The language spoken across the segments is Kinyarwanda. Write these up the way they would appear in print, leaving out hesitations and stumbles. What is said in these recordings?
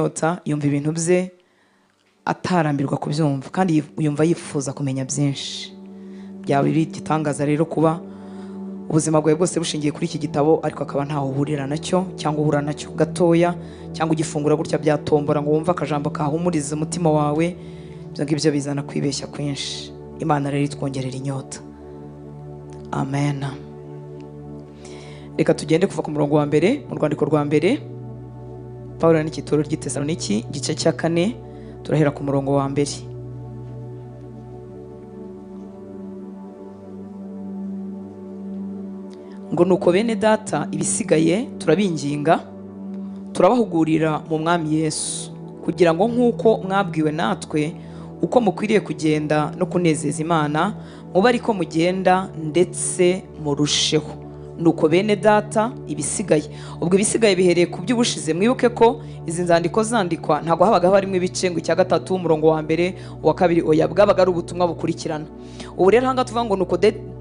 inyota yumva ibintu bye atarambirwa kubyumva kandi yumva yifuza kumenya byinshi. Byaba biri igitangaza rero kuba ubuzima bwawe bwose bushingiye kuri iki gitabo ariko akaba ntaho uhurira nacyo cyangwa uhura nacyo gatoya cyangwa ugifungura gutya byatombora ngo wumve akajambo kahumuriza umutima wawe. Ibyo ngibyo bizana kwibeshya kwinshi. Imana rero itwongerera inyota. Amen. Reka tugende kuva ku murongo wa mbere mu rwandiko rwa mbere Pawulo yandikira itorero ry'i Tesaloniki igice cya 4 turahera ku murongo wa mbere. Ngo nuko bene data ibisigaye turabinginga turabahugurira mu mwami Yesu kugira ngo nk'uko mwabwiwe natwe uko mukwiriye kugenda no kunezeza Imana mube ariko mugenda ndetse murusheho. Nuko bene data ibisigaye, ubwo ibisigaye bihereye ku by'ubushize. Mwibuke ko izi nzandiko zandikwa ntago habaga harimo ibice ngo icya gatatu umurongo wa mbere uwa kabiri, oya bwabaga ari ubutumwa bukurikirana. Ubu rero hanga tuvuga ngo nuko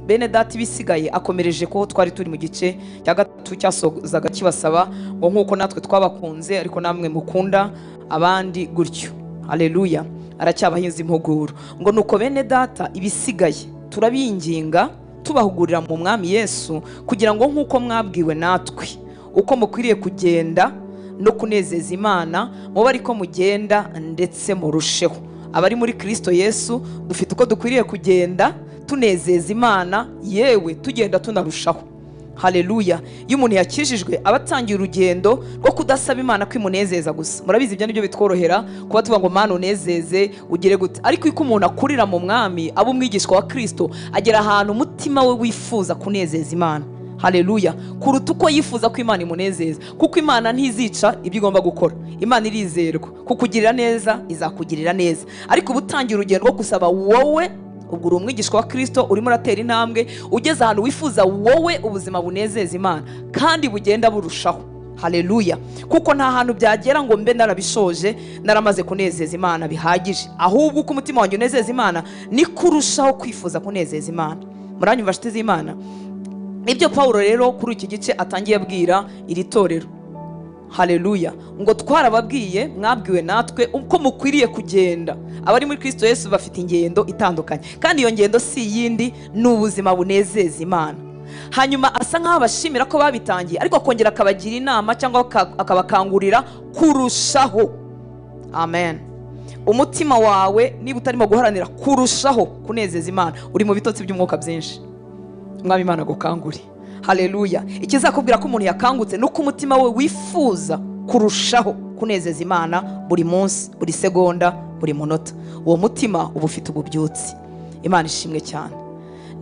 bene data ibisigaye akomereje ko twari turi mu gice cya gatatu cyasozaga kibasaba ngo nk'uko natwe twabakunze ariko namwe mukunda abandi gutyo. Haleluya. Aracyabahinza impuguro ngo nuko bene data ibisigaye turabinginga tubahugurira mu mwami Yesu kugira ngo nk'uko mwabwiwe natwe uko mukwiriye kugenda no kunezeza Imana mube ariko mugenda ndetse murusheho. Abari muri Kristo Yesu dufite uko dukwiriye kugenda tunezeza Imana, yewe tugenda tunarushaho. Haleluya. Iyo umuntu yakijijwe abatangiye urugendo rwo kudasaba Imana kwimunezeza gusa. Murabizi ibyo nibyo bitworohera kuba tuvuga ngo Mana unezeze ugire gute, ariko iko umuntu akurira mu mwami abo umwigishwa wa Kristo agera ahantu umutima we wifuza kunezeza Imana. Haleluya. Kuruta uko yifuza ko Imana imunezeza, kuko Imana ntizica ibyo igomba gukora. Imana irizerwa, kukugirira neza izakugirira neza. Ariko ubutangiye urugendo rwo gusaba wowe, ubwo uri umwigishwa wa Kristo urimo uratera intambwe ugeze ahantu wifuza wowe ubuzima bunezeza Imana kandi bugenda burushaho. Haleluya. Kuko nta hantu byagera ngo mbe narabishoje naramaze kunezeza Imana bihagije, ahubwo uko umutima wanjye unezeza Imana ni kurushaho kwifuza kunezeza Imana. Muranyumva nshuti z'Imana? Ibyo Pawulo rero kuri iki gice atangiye abwira iri torero. Haleluya. Ngo twarababwiye mwabwiwe natwe uko mukwiriye kugenda. Abari muri Kristo Yesu bafite ingendo itandukanye kandi iyo ngendo si yindi ni ubuzima bunezeza Imana. Hanyuma asa nkaho abashimira ko babitangiye ariko akongera akabagira inama cyangwa akabakangurira kurushaho. Amen. Umutima wawe niba utarimo guharanira kurushaho kunezeza Imana uri mu bitotsi by'umwuka byinshi. Mwami Imana gukanguri. Haleluya. Ikizakubwira ko umuntu yakangutse nuko umutima we wifuza kurushaho kunezeza Imana buri munsi, buri segonda, buri munota. Uwo mutima uba ufite ububyutsi. Imana ishimwe cyane.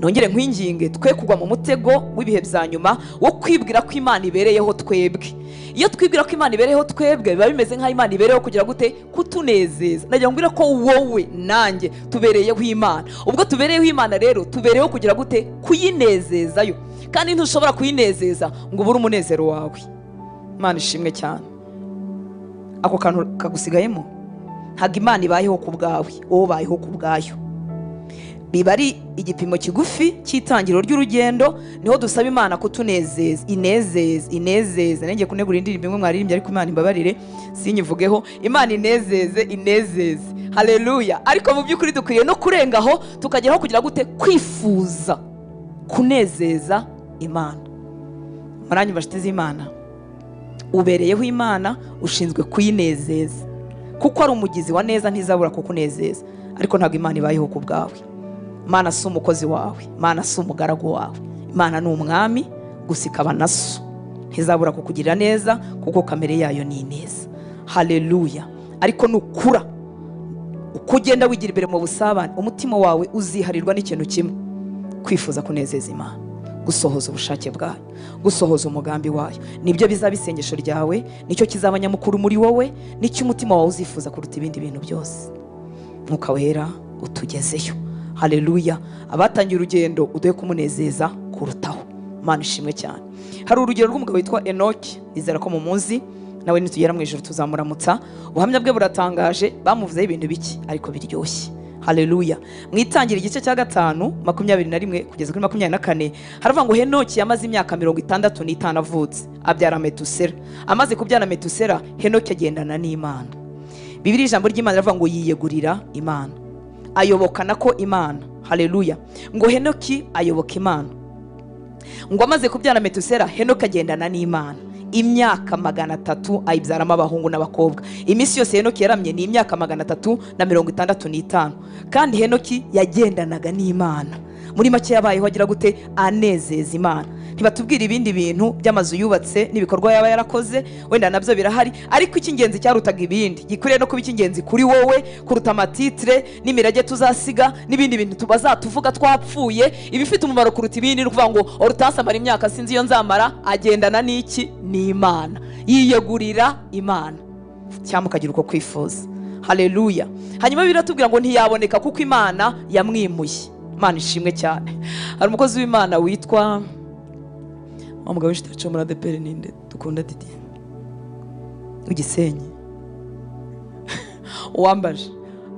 Nongere nkwinginge twe kugwa mu mutego w'ibihe bya nyuma wo kwibwira ko Imana ibereyeho twebwe. Iyo twibwira ko Imana ibereyeho twebwe biba bimeze nka Imana ibereyeho kugira gute kutunezeza. Nagira ngo ko wowe nanjye tubereyeho Imana. Ubwo tubereyeho Imana rero tubereyeho kugira gute kuyinezezayo. Kandi ntushobora kuyinezeza ngo ubure umunezero wawe. Imana ishimwe cyane. Ako kantu kagusigayemo ntabwo Imana ibayeho ku bwawe, wowe ubayeho ku bwayo. Biba ari igipimo kigufi cy'itangiriro ry'urugendo, niho dusaba Imana kutunezeza, inezeze. Nenge kunegura indirimbo imwe mwaririmbye ariko Imana imbabarire sinyivugeho. Imana inezeze. Haleluya. Ariko mu by'ukuri dukwiriye no kurengaho tukageraho kugira gute kwifuza kunezeza Imana. Muranyumva nshuti z'Imana? Ubereyeho Imana, ushinzwe kuyinezeza kuko ari umugizi wa neza ntizabura kukunezeza. Ariko ntabwo Imana ibayeho ku bwawe. Imana si umukozi wawe, Imana si umugaragu wawe. Imana ni umwami gusa ikaba na so, ntizabura kukugirira neza kuko kamere yayo ni ineza. Haleluya. Ariko nukura uko ugenda wigira imbere mu busabane umutima wawe uziharirwa n'ikintu kimwe, kwifuza kunezeza Imana, gusohoza ubushake bwayo, gusohoza umugambi wayo. Nibyo bizaba isengesho ryawe, nicyo kizaba nyamukuru muri wowe, nicyo umutima wawe uzifuza kuruta ibindi bintu byose. Mwuka wera utugezeyo. Haleluya. Abatangiye urugendo uduhe kumunezeza kurutaho. Imana ishimwe cyane. Hari urugero rw'umugabo witwa Enoki, nizera ko mumuzi, nawe nitugera mu ijuru tuzamuramutsa. Ubuhamya bwe buratangaje, bamuvuzeho ibintu biki ariko biryoshye. Haleluya. Mwitangira igice cya 5:21 kugeza kuri 24 haravuga ngo Henoki yamaze imyaka 65 avutse abyara Metusela. Amaze kubyara Metusela, Henoki agendana n'Imana. Bibiliya ijambo ry'Imana riravuga ngo yiyegurira Imana, ayobokana ko Imana. Haleluya. Ngo Henoki ayoboka Imana. Ngo amaze kubyara Metusela, Henoki agendana n'Imana imyaka 300 ayibyaramo abahungu n'abakobwa. Iminsi yose Henoki yaramye ni imyaka 365, kandi Henoki yagendanaga n'Imana. Muri make yabayeho agira gute? Anezeza Imana. Ntibatubwira ibindi bintu by'amazu yubatse n'ibikorwa yaba yarakoze, wenda nabyo birahari, ariko icy'ingenzi cyarutaga ibindi gikwiriye no kuba icy'ingenzi kuri wowe kuruta amatitre n'imirage tuzasiga n'ibindi bintu tubazatuvuga twapfuye. Ibifite umumaro kuruta ibindi ni ukuvuga ngo Hortense amara imyaka sinzi iyo nzamara, agendana n'iki? N'Imana, yiyegurira Imana. Cyangwa ukagira uko kwifuza. Haleluya. Hanyuma biratubwira ngo ntiyaboneka kuko Imana yamwimuye. Imana ishimwe cyane. Hari umukozi w'Imana witwa umugabo w'ishitacho muri ADPR ninde dukunda Didi Ugisenyi Uwambaje,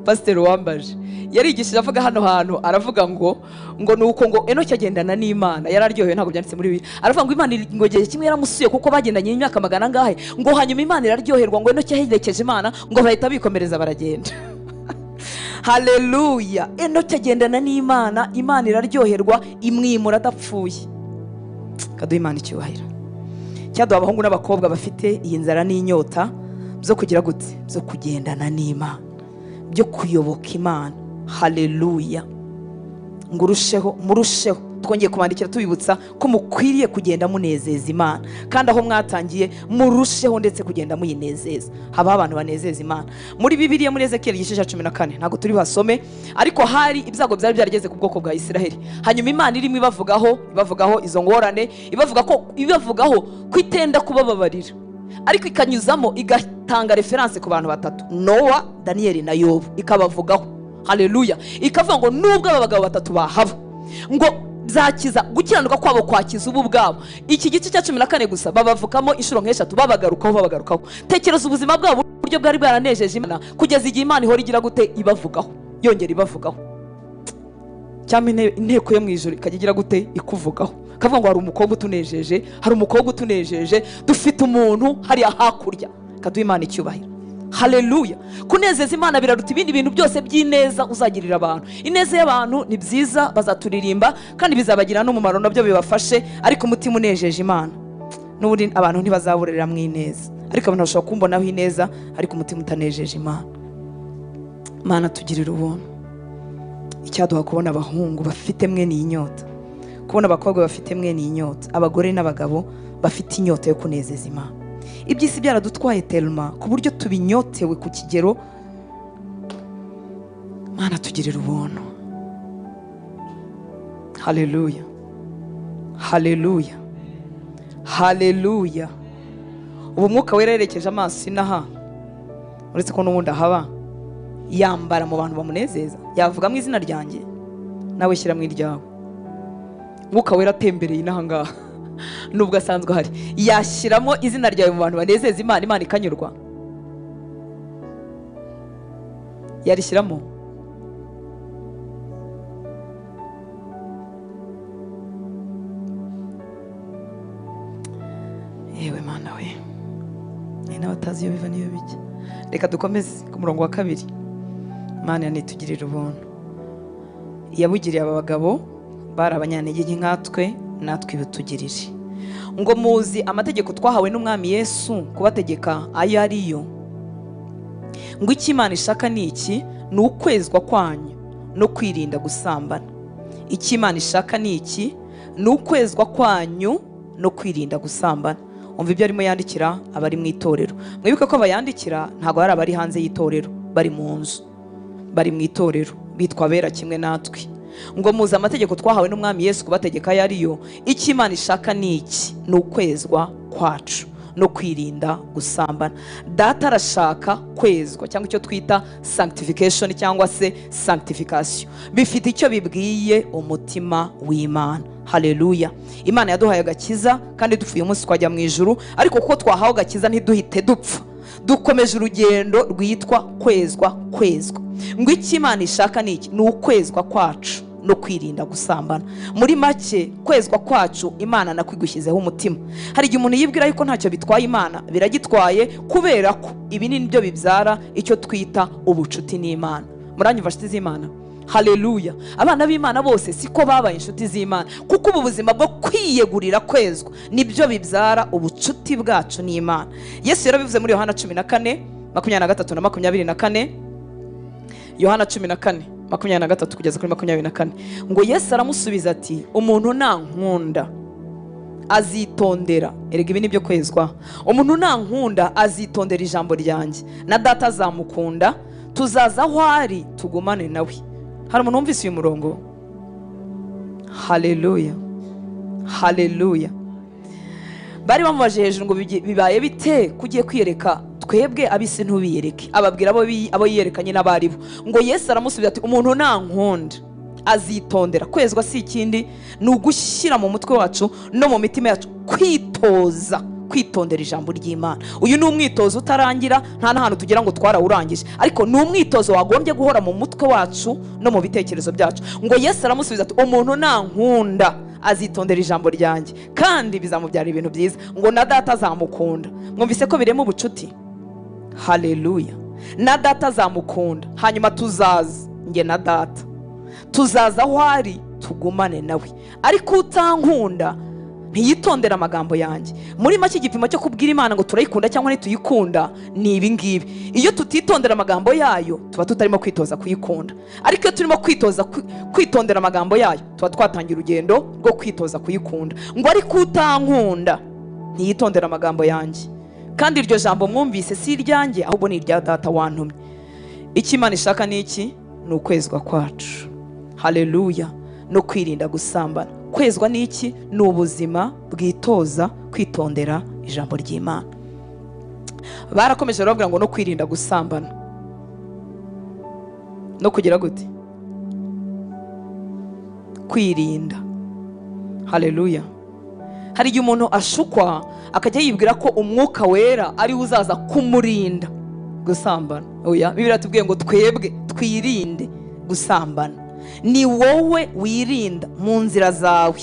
Pastor Uwambaje yarigishije avuga hano hantu, aravuga ngo nuko ngo Henoki agendana n'Imana. Yararyohewe, ntabwo byanditse muri Bibiliya. Aravuga ngo Imana ngo gihe kimwe yaramusuye kuko bagendanye imyaka 100 ngahe, ngo hanyuma Imana iraryoherwa ngo Henoki yaherekeje Imana, ngo bahita bikomereza baragenda. Haleluya. Henoki agendana n'Imana, Imana iraryoherwa, imwimura adapfuye. Kaduha Imana icyubahiro. Cyaduha abahungu n'abakobwa bafite iyi nzara n'inyota byo kugira gute? Byo kugendana n'Imana, byo kuyoboka Imana. Haleluya. Ngo murusheho twongeye kubandikira tubibutsa ko mukwiriye kugenda munezeza Imana, kandi aho mwatangiye murusheho ndetse kugenda muyinezeza. Haba abantu banezeza Imana. Muri Bibiliya muri Ezekiel igice cya 14 ntago turi basome, ariko hari ibyago byari byarageze ku bwoko bwa Isiraheli. Hanyuma Imana irimo ibavugaho izo ngorane, ibavugaho kwitenda kubababarira, ariko ikanyuzamo igatanga reference ku bantu batatu: Nowa, Daniel na Yobu, ikabavugaho. Haleluya. Ikavuga ngo nubwo aba bagabo batatu bahaba, ngo zakiza gukiranuka kwabo kwakiza ubu bwabo. Iki gice cya 14 gusa babavukamo inshuro nk'eshatu, babagarukaho. Tekereza ubuzima bwabo buryo bwari bwaranejeje Imana, kugeza igihe Imana ihora igira gute? Ibavugaho, yongera ibavugaho. Cyangwa inteko yo mu ijuru ikagira gute? Ikuvugaho. Kavuga ngo hari umukobwa utunejeje, dufite umuntu hariya hakurya. Kaduha Imana icyubahiro. Haleluya. Kunezeza Imana biraruta ibindi bintu byose by'ineza uzagirira abantu. Ineza y'abantu ni byiza, bazaturirimba kandi bizabagira n'umumaro, nabyo bibafashe, ariko umutima unejeje Imana n'ubundi abantu ntibazaburira mu ineza. Ariko abantu bashobora kumbonaho ineza ariko umutima utanejeje Imana. Mana tugirira ubuntu. Icyaduha kubona abahungu bafite mwe ni inyota, kubona abakobwa bafite mwe ni inyota, abagore n'abagabo bafite inyota yo kunezeza Imana. Iby'isi byaradutwaye telma ku buryo tubinyotewe ku kigero. Mana tugirira ubuntu. Haleluya. Haleluya. Haleluya. Ubu mwuka wera yerekeje amaso inaha, uretse ko n'ubundi ahaba yambara mu bantu bamunezeza, yavuga mu izina ryanjye, nawe shyira mu iryawe. Mwuka wera atembereye inaha ngaha nubwo asanzwe hari, yashyiramo izina ryawe mu bantu banezeza Imana, Imana ikanyurwa. Yarishyiramo. Yewe Mana we, ni n'abatazi iyo biva niyo bijya. Reka dukomeze ku murongo wa 2. Mana yanitugirira ubuntu. Yabugiriye aba bagabo bari abanyantege nke nkatwe, natwe bitugirije. Ngo muzi amategeko twahawe n'umwami Yesu kubategeka ayo ariyo. Ngo icyo Imana ishaka ni iki? Ni ukwezwa kwanyu no kwirinda gusambana. Icyo Imana ishaka ni iki? Ni ukwezwa kwanyu no kwirinda gusambana. Umva ibyo arimo yandikira abari mu itorero. Mwibuke ko bayandikira ntago hari abari hanze y'itorero, bari mu nzu, bari mu itorero, bitwa abera kimwe natwe. Ngo muzi amategeko twahawe n'umwami Yesu kubategeka ayo ariyo. Icyo Imana ishaka ni iki? Ni ukwezwa kwacu no kwirinda gusambana. Data arashaka kwezwa, cyangwa icyo twita sanctification cyangwa se sanctification. Bifite icyo bibwiye umutima w'Imana. Haleluya. Imana yaduhaye agakiza kandi dupfuye umunsi twajya mu ijuru, ariko kuko twahawe agakiza ntiduhite dupfa. dukomeje urugendo rwitwa kwezwa. Ngo icyo Imana ishaka ni iki? Ni ukwezwa kwacu no kwirinda gusambana. Muri make, kwezwa kwacu Imana nakwigushyizeho umutima. Hari igihe umuntu yibwira yuko ntacyo bitwaye Imana, biragitwaye, kubera ko ibi ni byo bibyara icyo twita ubucuti n'Imana. Muranyumva inshuti z'Imana? Haleluya. Abana b'Imana bose siko babaye inshuti z'Imana, kuko ubu buzima bwo kwiyegurira kwezwa nibyo bibyara ubucuti bwacu n'Imana. Yesu yarabivuze muri Yohana 14:23 na 24. Yohana 14:23 kugeza kuri 24. Ngo Yesu aramusubiza ati, umuntu nankunda azitondera, erega ibi nibyo kwezwa, umuntu nankunda azitondera ijambo ryanjye, na Data azamukunda, tuzaza aho ari tugumane nawe. Hari umuntu wumvise uyu murongo? Haleluya, haleluya. Bari bamubaje hejuru ngo bibaye bite kugiye kwiyereka twebwe abisi ntubiyereke? Ababwira abo yiyerekanye n'abaribo. Ngo Yesu aramusubiza ati, umuntu nankunda azitondera. Kwezwa si ikindi, ni ugushyira mu mutwe wacu no mu mitima yacu kwitondera ijambo ry'Imana. Uyu ni umwitozo utarangira, nta n'ahantu tugira ngo twarawurangije, ariko ni umwitozo wagombye guhora mu mutwe wacu no mu bitekerezo byacu. Ngo Yesu aramusubiza ati, umuntu nankunda azitondera ijambo ryanjye, kandi bizamubyara ibintu byiza, ngo na Data azamukunda. Mwumvise ko birema ubucuti? Haleluya. Na Data azamukunda, hanyuma tuzaza, nge na Data tuzaza aho ari tugumane nawe. Ariko utankunda ntiyitondera amagambo yanjye. Muri make, igipimo cyo kubwira Imana ngo turayikunda cyangwa ntituyikunda ni ibi ngibi. Iyo tutitondera amagambo yayo, tuba tutarimo kwitoza kuyikunda. Ariko iyo turimo kwitondera amagambo yayo, tuba twatangira urugendo rwo kwitoza kuyikunda. Ngo ariko utankunda ntiyitondera amagambo yanjye. Kandi iryo jambo mwumvise si iryanjye, ahubwo ni irya Data wantumye. Icyo Imana ishaka ni iki? Ni ukwezwa kwacu. Haleluya. No kwirinda gusambana. Kwezwa ni iki? Ni ubuzima bwitoza kwitondera ijambo ry'Imana. Barakomeje baravuga ngo no kwirinda gusambana no kugira gute? Kwirinda. Haleluya. Hari igihe umuntu ashukwa akajya yibwira ko umwuka wera ari uzaza kumurinda gusambana. Oya, Bibiliya tubwiye ngo twebwe twirinde gusambana. Ni wowe wirinda mu nzira zawe,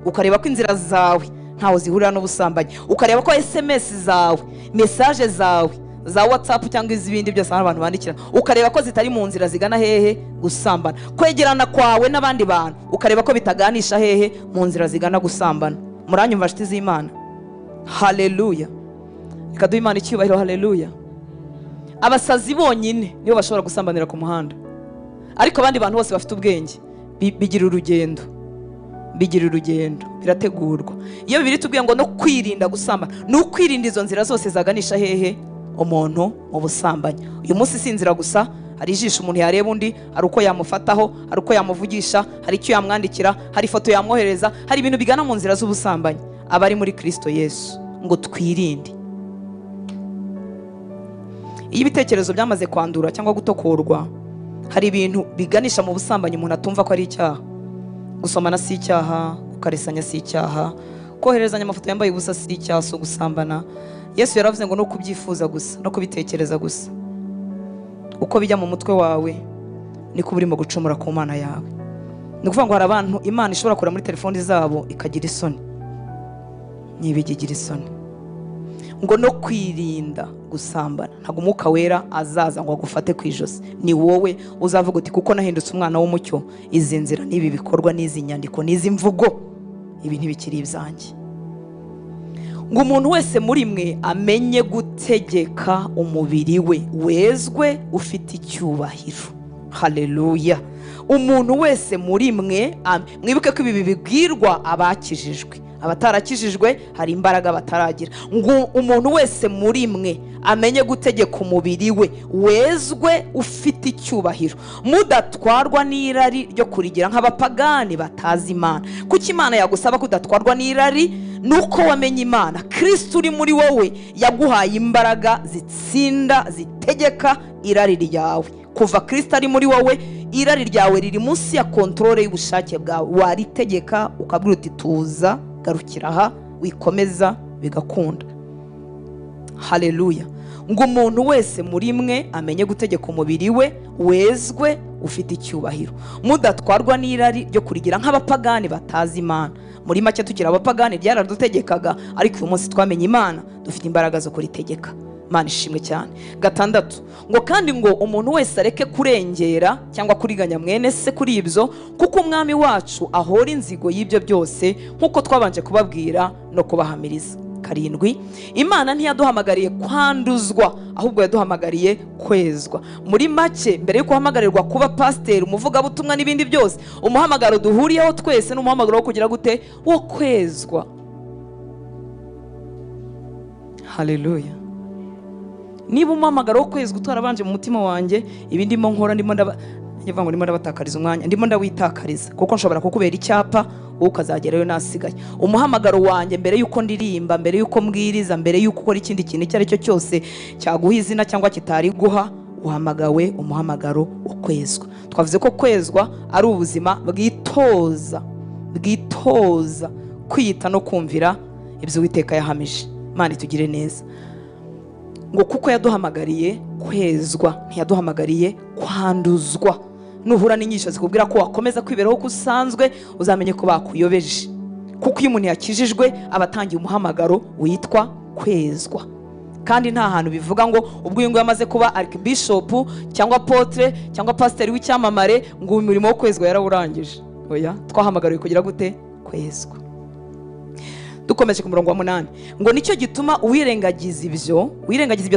ukareba ko inzira zawe ntaho zihurira n'ubusambanyi, ukareba ko SMS zawe, message zawe za WhatsApp cyangwa izibindi byose abantu bandikira, ukareba ko zitari mu nzira zigana hehe? Gusambana. Kwegerana kwawe n'abandi bantu ukareba ko bitaganisha hehe? Mu nzira zigana gusambana. Muranyumva inshuti z'Imana? Haleluya. Reka duhe Imana icyubahiro. Haleluya. Abasazi bonyine nibo bashobora gusambanira ku muhanda, ariko abandi bantu bose bafite ubwenge bigira urugendo, birategurwa. Iyo Bibiliya tubwiye ngo no kwirinda gusambana, ni ukwirinda izo nzira zose zaganisha hehe? Umuntu mu busambanyi. Uyu munsi si inzira gusa, hari ijisho umuntu yareba undi, hari uko yamufataho, hari uko yamuvugisha, hari icyo yamwandikira, hari ifoto yamwohereza, hari ibintu bigana mu nzira z'ubusambanyi. Abari muri Kristo Yesu ngo twirinde. Iyo ibitekerezo byamaze kwandura cyangwa gutokorwa, hari ibintu biganisha mu busambanyi umuntu atumva ko ari icyaha. Gusomana si icyaha, gukaresanya si icyaha, koherezanya amafoto yambaye ubusa si icyaha, so gusambana. Yesu yaravuze ngo no kubyifuza gusa, no kubitekereza gusa, uko bijya mu mutwe wawe niko urimo gucumura ku Mana yawe. Ni ukuvuga ngo hari abantu Imana ishobora kura muri telefoni zabo ikagira isoni, ntibigira isoni. Ngo no kwirinda gusambana, ntabwo umwuka wera azaza ngo agufate ku ijosi. Ni wowe uzavuga uti kuko nahindutse umwana w'umucyo, izi nzira n'ibi bikorwa n'izi nyandiko n'izi mvugo ibi ntibikiri ibyanjye. Ngo umuntu wese muri mwe amenye gutegeka umubiri we, wezwe ufite icyubahiro. Haleluya. Umuntu wese muri mwe, mwibuke ko ibi bibwirwa abakijijwe. Abatarakijijwe hari imbaraga bataragira. Ngo umuntu wese muri mwe amenye gutegeka umubiri we, wezwe ufite icyubahiro, mudatwarwa n'irari ryo kurigira nk'abapagani batazi Imana. Kuko Imana yagusaba kudatwarwa n'irari, nuko wamenye Imana. Kristo uri muri wowe yaguhaye imbaraga zitsinda, zitegeka irari ryawe. Kuva Kristo ari muri wowe, irari ryawe riri munsi ya kontrole y'ubushake bwawe. Waritegeka ukabwira uti tuza, garukira aha, wikomeza, bigakunda. Haleluya. ngo umuntu wese muri mwe amenye gutegeka umubiri we wezwe ufite icyubahiro, mudatwarwa n'irari ryo kurigira nk'abapagani batazi Imana. Muri make tugira abapagani byaradutegekaga, ariko uyu munsi twamenye Imana, dufite imbaraga zo kuritegeka. Imana ishimwe cyane. 6 ngo kandi ngo umuntu wese areke kurengera cyangwa kuriganya mwene se kuri ibyo, kuko umwami wacu ahora inzigo y'ibyo byose, nk'uko twabanje kubabwira no kubahamiriza. 7 Imana ntiyaduhamagariye kwanduzwa, ahubwo yaduhamagariye kwezwa. Muri make, mbere yuko hamagarirwa kuba pasiteri, umuvugabutumwa n'ibindi byose, umuhamagaro duhuriyeho twese n'umuhamagaro wo kugira gute, wo kwezwa. Haleluya. Niba umuhamagaro wo kwezwa utarabanje mu mutima wanjye, ibi ndimo nkora ndimo ndabatakariza umwanya, ndimo ndawitakariza, kuko nshobora kukubera icyapa wowe ukazagerayo nasigaye. Umuhamagaro wanjye mbere yuko ndirimba, mbere yuko mbwiriza, mbere yuko ukora ikindi kintu icyo ari cyo cyose cyaguha izina cyangwa kitari guha, uhamagawe umuhamagaro wo kwezwa. Twavuze ko kwezwa ari ubuzima bwitoza kwita no kumvira ibyo Uwiteka yahamije. Imana itugire neza. Ngo kuko yaduhamagariye kwezwa, ntiyaduhamagariye kwanduzwa. Nuhura n'inyisho zikubwira ko wakomeza kwiberaho uko usanzwe, uzamenye ko bakuyobeje, kuko iyo umuntu yakijijwe aba atangiye umuhamagaro witwa kwezwa. Kandi nta hantu bivuga ngo ubwo uyu nguyu yamaze kuba archbishop cyangwa apotre cyangwa pasiteri w'icyamamare ngo umurimo wo kwezwa yarawurangije. Oya, twahamagariwe kugira gute? Kwezwa. Dukomeje ku murongo wa 8 ngo nicyo gituma uwirengagiza ibyo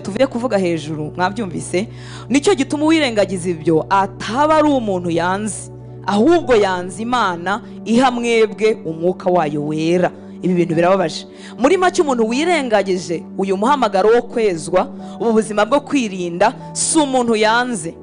tuvuye kuvuga hejuru, mwabyumvise, nicyo gituma uwirengagiza ibyo ataba ari umuntu yanze, ahubwo yanze Imana iha mwebwe umwuka wayo wera. Ibi bintu birababaje. Muri make, umuntu wirengagije uyu muhamagaro wo kwezwa, ubu buzima bwo kwirinda, si umuntu yanze,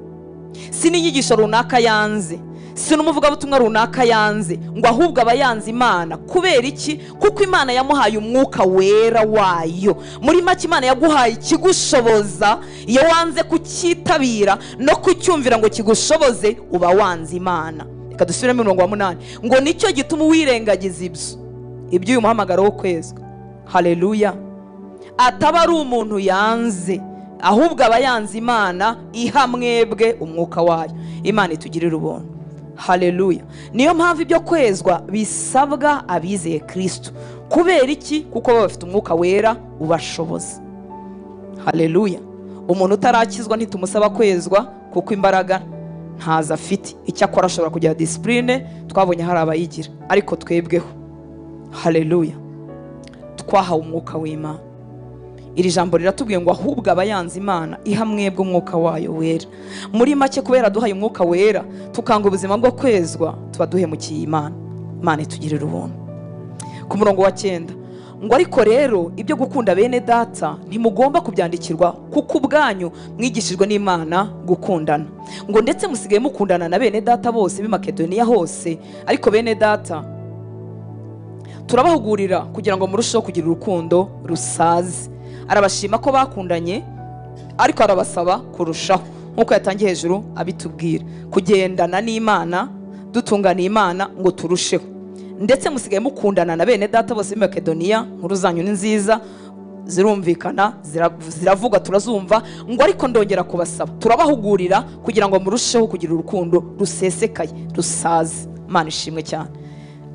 si n'inyigisho runaka yanze, si n'umuvugabutumwa runaka yanze, ngo ahubwo aba yanze Imana. Kubera iki? Kuko Imana yamuhaye umwuka wera wayo. Muri make, Imana yaguhaye ikigushoboza. Iyo wanze kucyitabira no kucyumvira ngo kigushoboze, uba wanze Imana. Reka dusubiremo umurongo wa 8 ngo nicyo gituma uwirengagiza ibyo uyu muhamagaro wo kwezwa, haleluya, ataba ari umuntu yanze, ahubwo aba yanze Imana iha mwebwe umwuka wayo. Imana itugirire ubuntu. Haleluya. Niyo mpamvu ibyo kwezwa bisabwa abizeye Kristo. Kubera iki? Kuko baba bafite umwuka wera ubashoboza. Haleluya. Umuntu utarakizwa ntitumusaba kwezwa, kuko imbaraga ntaza afite. Icyo akora ashobora kugira discipline, twabonye hari abayigira, ariko twebweho, haleluya, twahawe umwuka w'Imana. Iri jambo riratubwiye ngo ahubwo abayanze Imana iha mwebwe umwuka wayo wera. Muri make, kubera duhaye umwuka wera tukanga ubuzima bwo kwezwa, tuba duhemukiye Imana. Imana itugirire ubuntu. Ku murongo wa 9 ngo ariko rero ibyo gukunda bene data ntimugomba kubyandikirwa, kuko ubwanyu mwigishijwe n'Imana gukundana. Ngo ndetse musigaye mukundana na bene data bose b'i Makedoniya hose. Ariko bene data, turabahugurira kugira ngo murusheho kugira urukundo rusaze. Arabashima ko bakundanye, ariko arabasaba kurushaho, nk'uko yatangiye hejuru abitubwira, kugendana n'Imana, dutungana Imana ngo turusheho. Ndetse musigaye mukundana na bene data bose b'i Makedoniya. Nkuru zanyu ni nziza, zirumvikana, ziravuga, turazumva. Ngo ariko ndongera kubasaba, turabahugurira kugira ngo murusheho kugira urukundo rusesekaye, rusaze. Imana ishimwe cyane.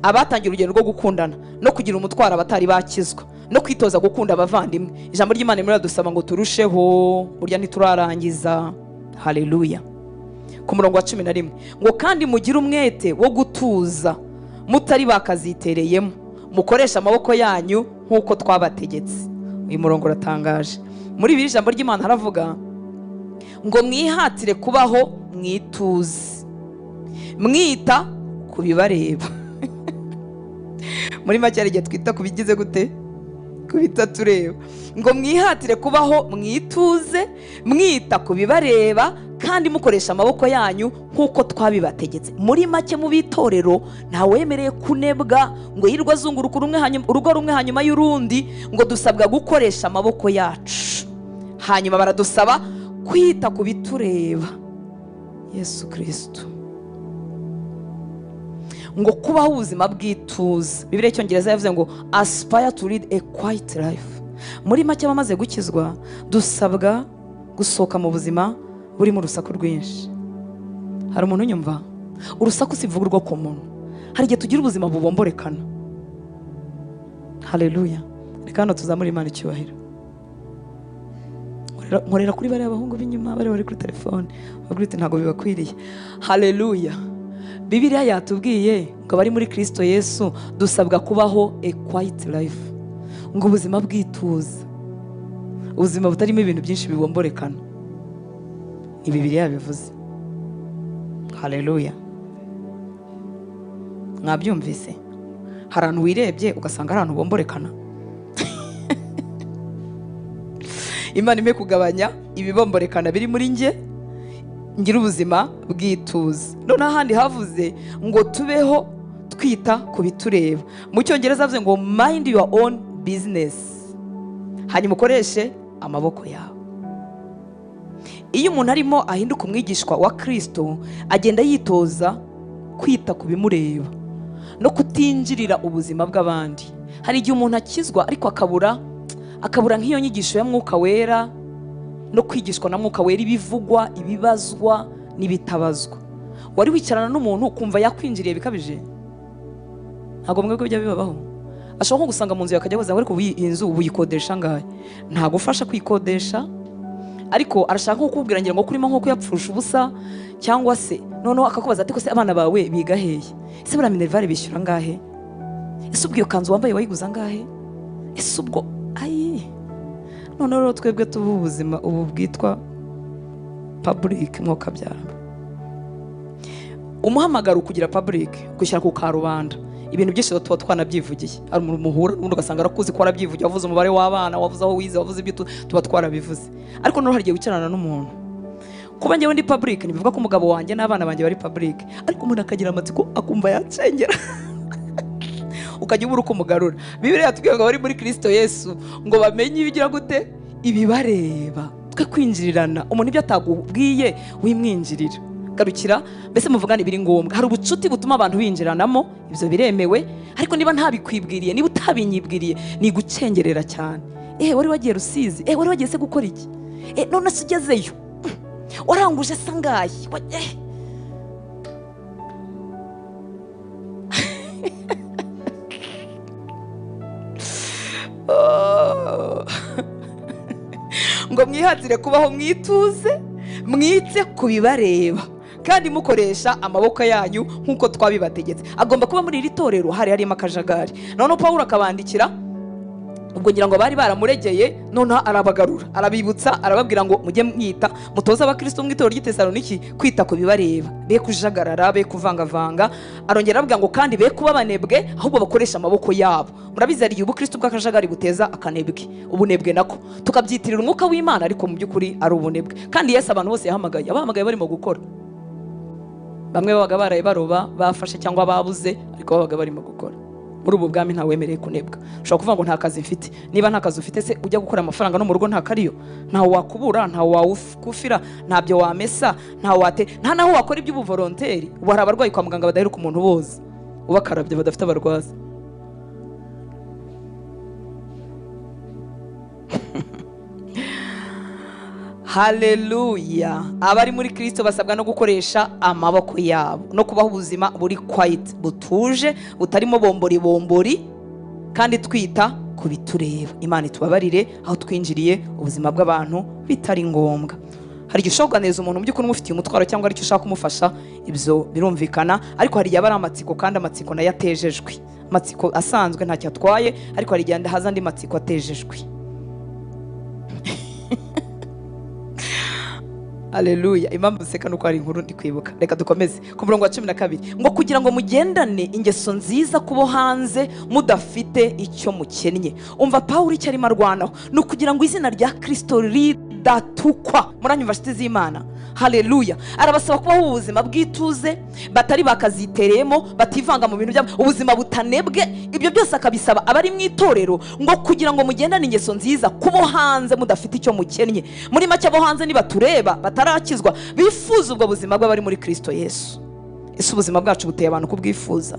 Abatangira urugendo rwo gukundana no kugira umutwaro abatari bakizwa, no kwitoza gukunda abavandimwe. Ijambo ry'Imana riradusaba ngo turusheho, burya ntiturarangiza. Haleluya. Ku murongo wa 11 ngo kandi mugire umwete wo gutuza, mutari bakazitereyemo, mukoresha amaboko yanyu nk'uko twabategetse. Uyu murongo uratangaje. Muri ibi ijambo ry'Imana haravuga ngo mwihatire kubaho mwituze, mwita ku bibareba. Muri make, igihe twita ku bigize gute? Kubita tureba. Ngo mwihatire kubaho mwituze, mwita ku bibareba, kandi mukoresha amaboko yanyu nk'uko twabibategetse. Muri make, mu bitorero ntawemereye kunebwa ngo yirwa azunguruka urugo rumwe hanyuma y'urundi. Ngo dusabwa gukoresha amaboko yacu, hanyuma baradusaba kwita ku bitureba. Yesu Kristo. Ngo kubaho ubuzima bw'ituze. Bibiliya y'Icyongereza yavuze ngo aspire to lead a quiet life. Muri make abamaze gukizwa dusabwa gusohoka mu buzima burimo urusaku rwinshi. Hari umuntu unyumva? Urusaku sivuga urwo ku muntu. Hari igihe tugira ubuzima bubomborekana. Haleluya. Reka hano tuzamura Imana icyubahiro. Nkorera kuri bariya abahungu b'inyuma bari kuri telefone. Bagurite ntago bibakwiriye. Haleluya. Bibiliya yatubwiye ngo bari muri Kristo Yesu dusabwa kubaho a quiet life. Ngo ubuzima bwituza. Ubuzima butarimo ibintu byinshi bibomborekana. Ni Bibiliya bivuze. Haleluya. Mwabyumvise? Hari ahantu wirebye ugasanga ari ahantu bomborekana. Imana ime kugabanya ibibomborekana biri muri nge, ngira ubuzima bwituza. None ahandi havuze ngo tubeho twita ku bitureba. Mu Cyongereza havuze ngo mind your own business. Hanyuma ukoreshe amaboko yawe. Iyo umuntu arimo ahinduka umwigishwa wa Kristo, agenda yitoza kwita ku bimureba no kutinjirira ubuzima bw'abandi. Hari igihe umuntu akizwa ariko akabura nk'iyo nyigisho ya Mwuka Wera no kwigishwa na Mwuka Wera, ibivugwa, ibibazwa n'ibitabazwa. Wari wicarana n'umuntu ukumva yakwinjiriye bikabije? Ntago mwebwe bijya bibabaho? Ashobora gusanga mu nzu yakajya baza ariko inzu uyikodesha ngahe? Ntago ufasha kwikodesha, ariko arashaka kukubwira ngira ngo kurimo nko kuyapfusha ubusa, cyangwa se noneho akakubaza ati ko se abana bawe biga hehe? Ese bura minervare bishyura ngahe? Ese ubwo iyo kanzu wambaye wayiguza ngahe? Ese ubwo noneho rero twebwe tubu ubuzima ubu bwitwa public mwoka byara. Umuhamagaro kugira public gushyira ku karubanda. Ibintu byose tuba twanabyivugiye. Ari umuntu muhura n'undi ugasanga arakuzi ko arabyivugiye, wavuze umubare w'abana, wavuze aho wize, wavuze ibyo tuba twarabivuze. Ariko noneho hari igihe wicarana n'umuntu. Kuba njyewe ndi public ntibivuga ko umugabo wanjye n'abana banjye bari public, ariko umuntu akagira amatsiko akumva yacengera. Ukajya ubura uko umugarura. Bibiliya yatubwiye ngo bari muri Kristo Yesu ngo bamenye ibigira gute ibibareba. Twe kwinjirirana umuntu ibyo atagubwiye wimwinjirira. Garukira mbese muvugana ibiri ngombwa. Hari ubucuti butuma abantu binjiranamo, ibyo biremewe, ariko niba ntabikwibwiriye, niba utabinyibwiriye, ni gucengerera cyane. Wari wagiye Rusizi? Wari wagiye se gukora iki? None se ugezeyo waranguje sangaye? Ngo mwihatire kubaho mwituze, mwitse kubibareba, kandi mukoresha amaboko yanyu nkuko twabibategetse. Agomba kuba muri iri torero hari harimo akajagari. None Pawulo akabandikira, ubwo ngira ngo bari baramuregeye, none arabagarura, arabibutsa, arababwira ngo mujye mwita, mutoza abakristo mu itorero ry'Itesaloniki kwita ku bibareba, be kujagarara, be kuvangavanga. Arongera aravuga ngo kandi be kuba banebwe, ahubwo bakoresha amaboko yabo. Murabizi ari ubukristo bw'akajagari buteza akanebwe, ubunebwe nako tukabyitirira umwuka w'Imana, ariko mu by'ukuri ari ubunebwe. Kandi Yesu abantu bose yahamagaye, abahamagaye barimo gukora. Bamwe babaga baraye baroba, bafashe cyangwa babuze, ariko babaga barimo gukora. Muri ubu bwami nta wemereye kunebwa. Ushobora kuvuga ngo nta kazi mfite. Niba nta kazi ufite se ujya gukora amafaranga no mu rugo nta kariyo? Ntaho wakubura, ntaho wawufira, ntabyo wamesa, nta naho wakora iby'ubuvolonteri. Ubu hari abarwayi kwa muganga badaheruka umuntu boza, ubakarabye badafite abarwaza. Haleluya. Abari muri Kristo basabwa no gukoresha amaboko yabo no kubaho ubuzima buri quiet, butuje, butarimo bombori, kandi twita ku bitureba. Imana itubabarire aho twinjiriye ubuzima bw'abantu bitari ngombwa. Hari igihe ushobora kuganiriza umuntu mu by'ukuri umufitiye umutwaro cyangwa ari cyo ushaka kumufasha, ibyo birumvikana, ariko hari igihe aba ari amatsiko, kandi amatsiko nayo atejejwe. Amatsiko asanzwe ntacyo atwaye, ariko hari igihe haza andi matsiko atejejwe. Haleluya. Impamvu seka nuko ari inkuru ndi kwibuka. Reka dukomeze ku murongo wa 12 ngo kugira ngo mugendane ingeso nziza kubo hanze mudafite icyo mukennye. Umva Pawulo icyo arimo arwanaho ni ukugira ngo izina rya Kristo ridatukwa. Muranyumva nshuti z'Imana? Haleluya. Arabasaba kubaho ubuzima bwituze, batari bakazitereyemo, bativanga mu bintu byabo, ubuzima butanebwe. Ibyo byose akabisaba abari mu itorero ngo kugira ngo mugendane ingeso nziza kubo hanze mudafite icyo mukennye. Muri make abo hanze nibatureba batarakizwa, bifuza ubwo buzima bw'abari muri Kristo Yesu. Ese ubuzima bwacu buteye abantu kubwifuza?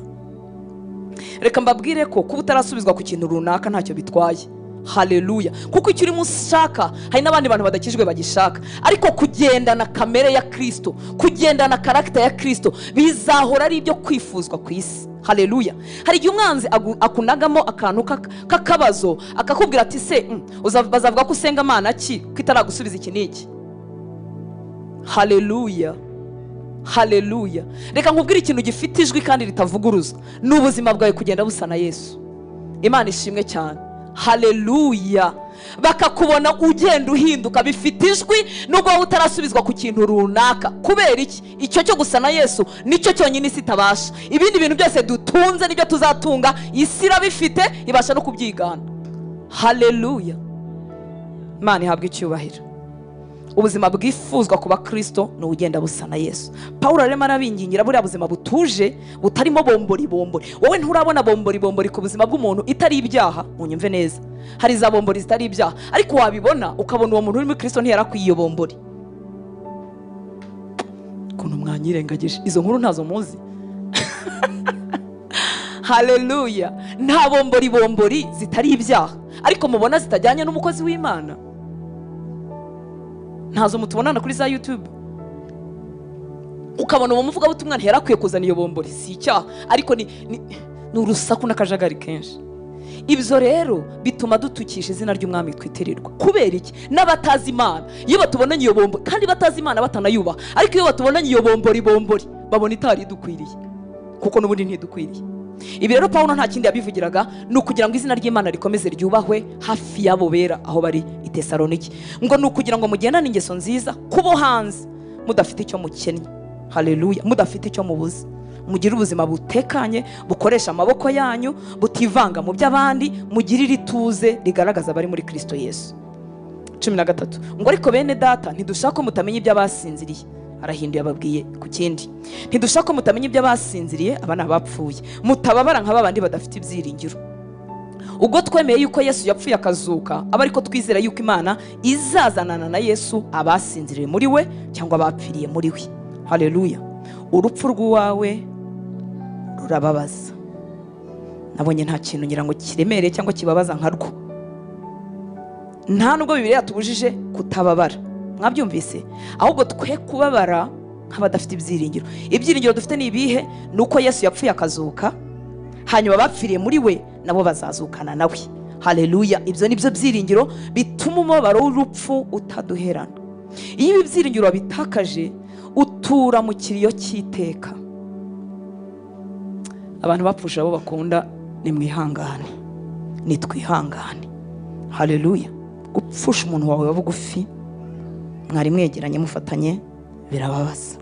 Reka mbabwire ko kuba utarasubizwa ku kintu runaka ntacyo bitwaye. Haleluya. Kuko icyo urimo ushaka hari n'abandi bantu badakijwe bagishaka, ariko kugendana kamere ya Kristo, kugendana karakter ya Kristo bizahora ari ibyo kwifuzwa ku isi. Haleluya. Hari igihe umwanzi akunagamo akantu k'akabazo akakubwira ati se bazavuga ko usenga Imana ki kitaragusubiza iki niki. Haleluya. Haleluya. Reka nkubwire ikintu gifite ijwi kandi ritavuguruzwa, n'ubuzima bwawe kugenda busa na Yesu. Imana ishimwe cyane. Haleluya. Bakakubona ugenda uhinduka bifite ijwi nubwo wowe utarasubizwa ku kintu runaka. Kubera iki? Icyo cyo gusa na Yesu nicyo cyonyine isi itabasha. Ibindi bintu byose dutunze nibyo tuzatunga, isi irabifite ibasha no kubyigana. Haleluya. Imana ihabwe icyubahiro. Ubuzima bwifuzwa kuba Kristo no ugenda busa na Yesu. Paulo arema arabingingira buriya buzima butuje butarimo bombori. Wowe nturabona bombori ku buzima bw'umuntu itari ibyaha, unyumve neza. Hari za bombori zitari ibyaha, ariko wabibona ukabona uwo muntu uri muri Kristo ntiyarakwiye iyo bombori. Kuntu mwanyirengagije izo nkuru ntazo muzi. Haleluya. Nta bombori zitari ibyaha, ariko mubona zitajyanye n'umukozi w'Imana. Ntazo mutubonana kuri za YouTube ukabona uwo muvuga butumwa ntiyarakwiye kuzana iyo bombori, si icyaha, ariko ni urusaku n'akajagari kenshi. Ibyo rero bituma dutukisha izina ry'umwami twitirirwa. Kubera iki? N'abatazi Imana iyo batubonanye iyo bombori, kandi batazi Imana batanayubaha, ariko iyo batubonanye iyo bombori babona itari dukwiriye, kuko n'ubundi ntidukwiriye. Ibi rero Paulo nta kindi yabivugiraga ni ukugira ngo izina ry'Imana rikomeze ryubahwe hafi yabo bera aho bari i Tesaloniki, ngo ni ukugira ngo mugendane ingeso nziza kubo hanze mudafite icyo mukennye. Haleluya. Mudafite icyo mubuze, mugire ubuzima butekanye bukoresha amaboko yanyu, butivanga mu by'abandi, mugirire ituze rigaragaza bari muri Kristo Yesu. 13 ngo ariko bene data ntidushaka ko mutamenya iby'abasinziriye. Arahinduye ababwiye ku kindi, ntidushaka ko mutamenya iby'abasinziriye, abana bapfuye, mutababara nk'abandi badafite ibyiringiro. Ubwo twemeye yuko Yesu yapfuye akazuka, aba ariko twizera yuko Imana izazanana na Yesu abasinziriye muri we cyangwa abapfiriye muri we. Haleluya. Urupfu rw'uwawe rurababaza. Nabonye nta kintu ngira ngo kiremereye cyangwa kibabaza nka rwo. Nta nubwo Bibiliya yatubujije kutababara, mwabyumvise, ahubwo twe kubabara nk'abadafite ibyiringiro. Ibyiringiro dufite ni ibihe? Nuko Yesu yapfuye akazuka, hanyuma abapfiriye muri we nabo bazazukana nawe. Haleluya. Ibyo nibyo byiringiro bituma umubabaro w'urupfu utaduherana. Iyo ibi byiringiro bitakaje utura mu kiriyo cy'iteka. Abantu bapfusha abo bakunda ni mwihangane, ni twihangane. Haleluya. Gupfusha umuntu wawe bugufi mwari mwegeranye mufatanye birababaza,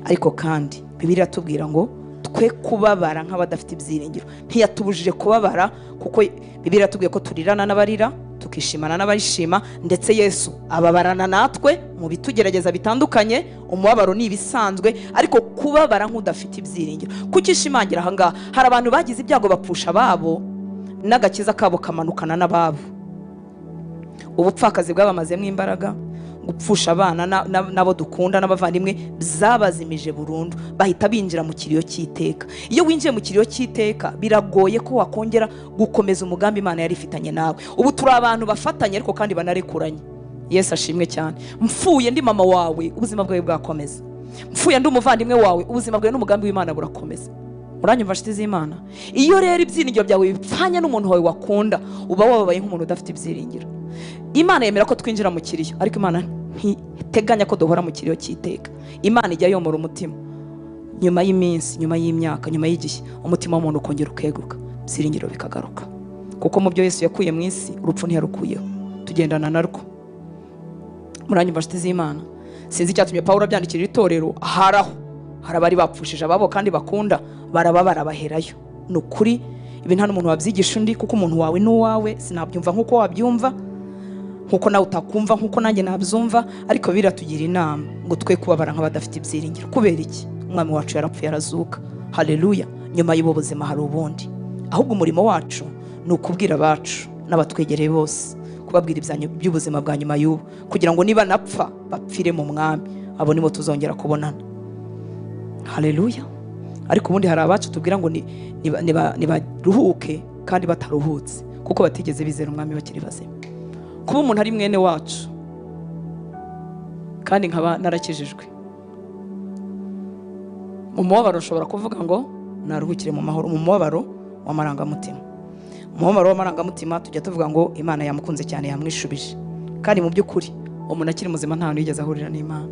ariko kandi Bibiliya tubwira ngo twe kubabara nk'abadafite ibyiringiro. Ntiyatubujije kubabara, kuko Bibiliya tubwiye ko turirana n'abarira tukishimana n'abarishima, ndetse Yesu ababarana natwe mu bitugerageza bitandukanye. Umubabaro ni ibisanzwe, ariko kubabara nk'udafite ibyiringiro kukishimangira. Aha ngaha hari abantu bagize ibyago bapfusha ababo n'agakiza kabo kamanukana n'ababo. Ubupfakazi bwabamazemo imbaraga, gupfusha abana nabo dukunda n'abavandimwe byabazimije burundu, bahita binjira mu kiriyo cy'iteka. Iyo winjiye mu kiriyo cy'iteka biragoye ko wakongera gukomeza umugambi Imana yari ifitanye nawe. Ubu turi abantu bafatanye ariko kandi banarekuranye. Yesu ashimwe cyane. Mfuye ndi mama wawe, ubuzima bwawe bwakomeza. Mfuye ndi umuvandimwe wawe, ubuzima bwawe n'umugambi w'Imana burakomeza. Uranyumva nshuti z'Imana? Iyo rero ibyiringiro byawe bipfanye n'umuntu wawe wakunda, uba wababaye nk'umuntu udafite ibyiringiro. Imana yemera ko twinjira mu kiriyo, ariko Imana ntiteganya ko duhora mu kiriyo cy'iteka. Imana ijya yomora umutima nyuma y'iminsi, nyuma y'imyaka, nyuma y'igihe, umutima w'umuntu ukongera ukeguka, ibyiringiro bikagaruka. Kuko mu byo Yesu yakuye mu isi, urupfu ntiyarukuyeho, tugendana narwo. Muranyumva nshuti z'Imana? Sinzi icyatumye Paulo abyandikira itorero, hari abari bapfushije ababo kandi bakunda, barababara baherayo. Ni ukuri ibi nta n'umuntu wabyigisha undi, kuko umuntu wawe n'uwawe. Sinabyumva nk'uko wabyumva, nk'uko nawe utakumva, nk'uko nanjye nabyumva, ariko biratugira inama ngo twe kubabara nk'abadafite ibyiringiro. Kubera iki? Umwami wacu yarapfuye arazuka. Haleluya. Nyuma y'ubu buzima hari ubundi. Ahubwo umurimo wacu ni ukubwira abacu n'abatwegereye bose, kubabwira iby'ubuzima bwa nyuma y'ubu, kugira ngo niba napfa bapfire mu mwami, abo nibo tuzongera kubonana. Haleluya. Ariko ubundi hari abacu tubwira ngo nibaruhuke kandi bataruhutse, kuko batigeze bizera umwami bakiri bazima. Kuba umuntu ari mwene wacu kandi nkaba narakijijwe, mu mubabaro ushobora kuvuga ngo naruhukire mu mahoro. Mu mubabaro w'amarangamutima, mu mubabaro w'amarangamutima tujya tuvuga ngo Imana yamukunze cyane yamwishubije, kandi mu by'ukuri umuntu akiri muzima nta hantu yigeze ahurira n'Imana,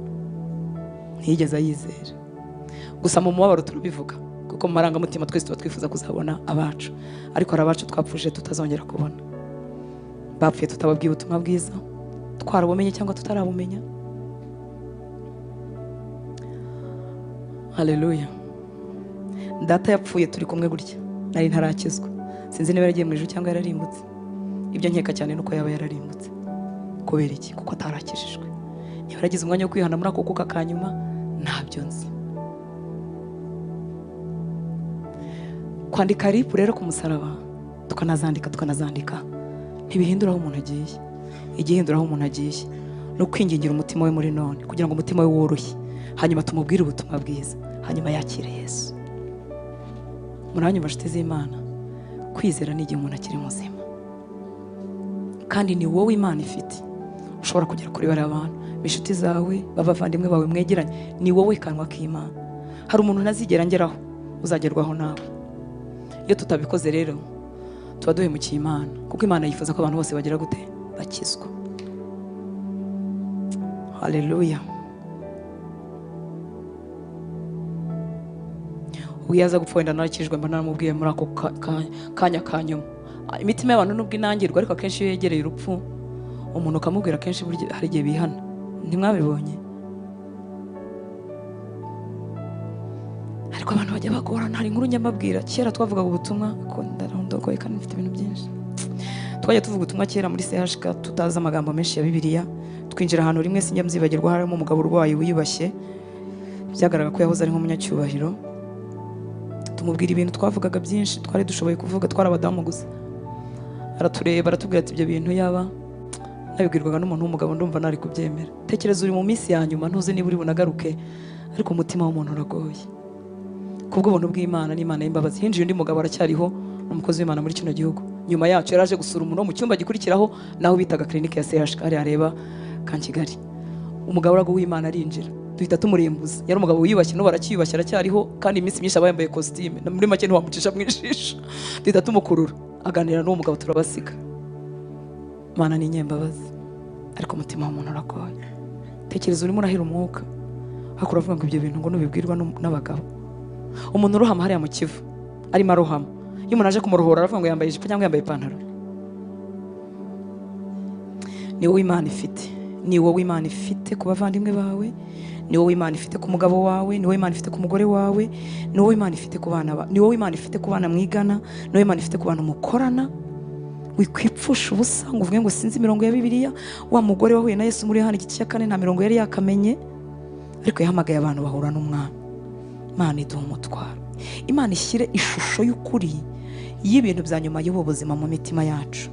ntiyigeze ayizera. Gusa mu mubabaro turabivuga kuko mu marangamutima twese tuba twifuza kuzabona abacu, ariko hari abacu twapfuje tutazongera kubona, bapfuye tutababwiye ubutumwa bwiza, twarabumenye cyangwa tutarabumenya. Haleluya. Data yapfuye turi kumwe gutya, nari ntarakizwa, sinzi niba yaragiye mu ijuru cyangwa yararimbutse. Ibyo nkeka cyane nuko yaba yararimbutse. Kubera iki? Kuko atarakijijwe. Niba yaragize umwanya wo kwihana muri ako kuka kanyuma, ntabyo nzi. Kwandika ripu rero ku musaraba, tukanazandika ntibihindura aho umuntu agiye. Igihindura aho umuntu agiye no kwingingira umutima we muri none, kugira ngo umutima we woroshye, hanyuma tumubwire ubutumwa bwiza, hanyuma yakire Yesu. Muranyuma nshuti z'Imana, kwizera ni igihe umuntu akiri muzima, kandi ni wowe Imana ifite ushobora kugera kuri bari abantu b'inshuti zawe, b'abavandimwe bawe mwegeranye. Ni wowe kanwa k'Imana. Hari umuntu ntazigera ngeraho, uzagerwaho nawe. Iyo tutabikoze rero tuba duhemukiye Imana, kuko Imana yifuza ko abantu bose bagira gute? Bakizwa. Haleluya. Uyaza gupfa wenda narakijwe, mba naramubwiye muri ako kanya kanyuma. Imitima y'abantu nubwo inangirwa, ariko akenshi iyo yegereye urupfu umuntu ukamubwira, akenshi hari igihe bihana. Ntimwabibonye? Ariko abantu bajya bagorana. Hari inkuru nyamabwira, kera twavugaga ubutumwa, ndarondogoye kandi mfite ibintu byinshi. Twajya tuvuga ubutumwa kera muri CHK tutazi amagambo menshi ya Bibiliya. Twinjira ahantu rimwe sinjya mzibagirwa, harimo umugabo urwaye wiyubashye, byagaragara ko yahoze ari nk'umunyacyubahiro. Tumubwira ibintu twavugaga byinshi, twari dushoboye kuvuga, twarabadamu gusa. Aratureba aratubwira ati ibyo bintu yaba nabibwirwaga n'umuntu w'umugabo ndumva nari kubyemera. Tekereza uri mu minsi ya nyuma, ntuzi niba uri bunagaruke, ariko umutima w'umuntu uragoye. Kubwo ubuntu bw'Imana n'Imana y'imbabazi, hinjiye undi mugabo aracyariho, umukozi w'Imana muri kino gihugu. Nyuma yacu yaraje gusura umuntu mu cyumba gikurikiraho, naho bitaga clinique ya CHK areba kan Kigali. Umugabo urago w'Imana arinjira, duhita tumurembuza. Yari umugabo wiyubashye, no barakiyubashye aracyariho, kandi iminsi myinshi aba yambaye costume, muri make ntiwamucisha mu ijisho. Duhita tumukurura, aganira n'uwo mugabo, turabasiga. Imana ni nyembabazi, ariko umutima w'umuntu uragoye. Tekereza urimo urahira umwuka, hakura avuga ngo ibyo bintu ngo nubibwirwa n'abagabo. Umuntu urohama hariya mu Kivu, arimo arohama, iyo umuntu aje kumurohora aravuga ngo yambaye ijipo cyangwa yambaye ipantaro. Ni wowe Imana ifite, ni wowe Imana ifite ku bavandimwe bawe, ni wowe Imana ifite ku mugabo wawe, ni wowe Imana ifite ku mugore wawe, ni wowe Imana ifite ku bana bawe, ni wowe Imana ifite ku bana mwigana, ni wowe Imana ifite ku bantu mukorana. Wikwipfusha ubusa ngo uvuge ngo sinzi imirongo ya Bibiliya. Wa mugore wahuye na Yesu muri Yohana igice cya 4 nta mirongo yari yakamenye, ariko yahamagaye abantu bahura n'umwami. Imana iduha umutwaro. Imana ishyire ishusho y'ukuri y'ibintu bya nyuma y'ubu buzima mu mitima yacu.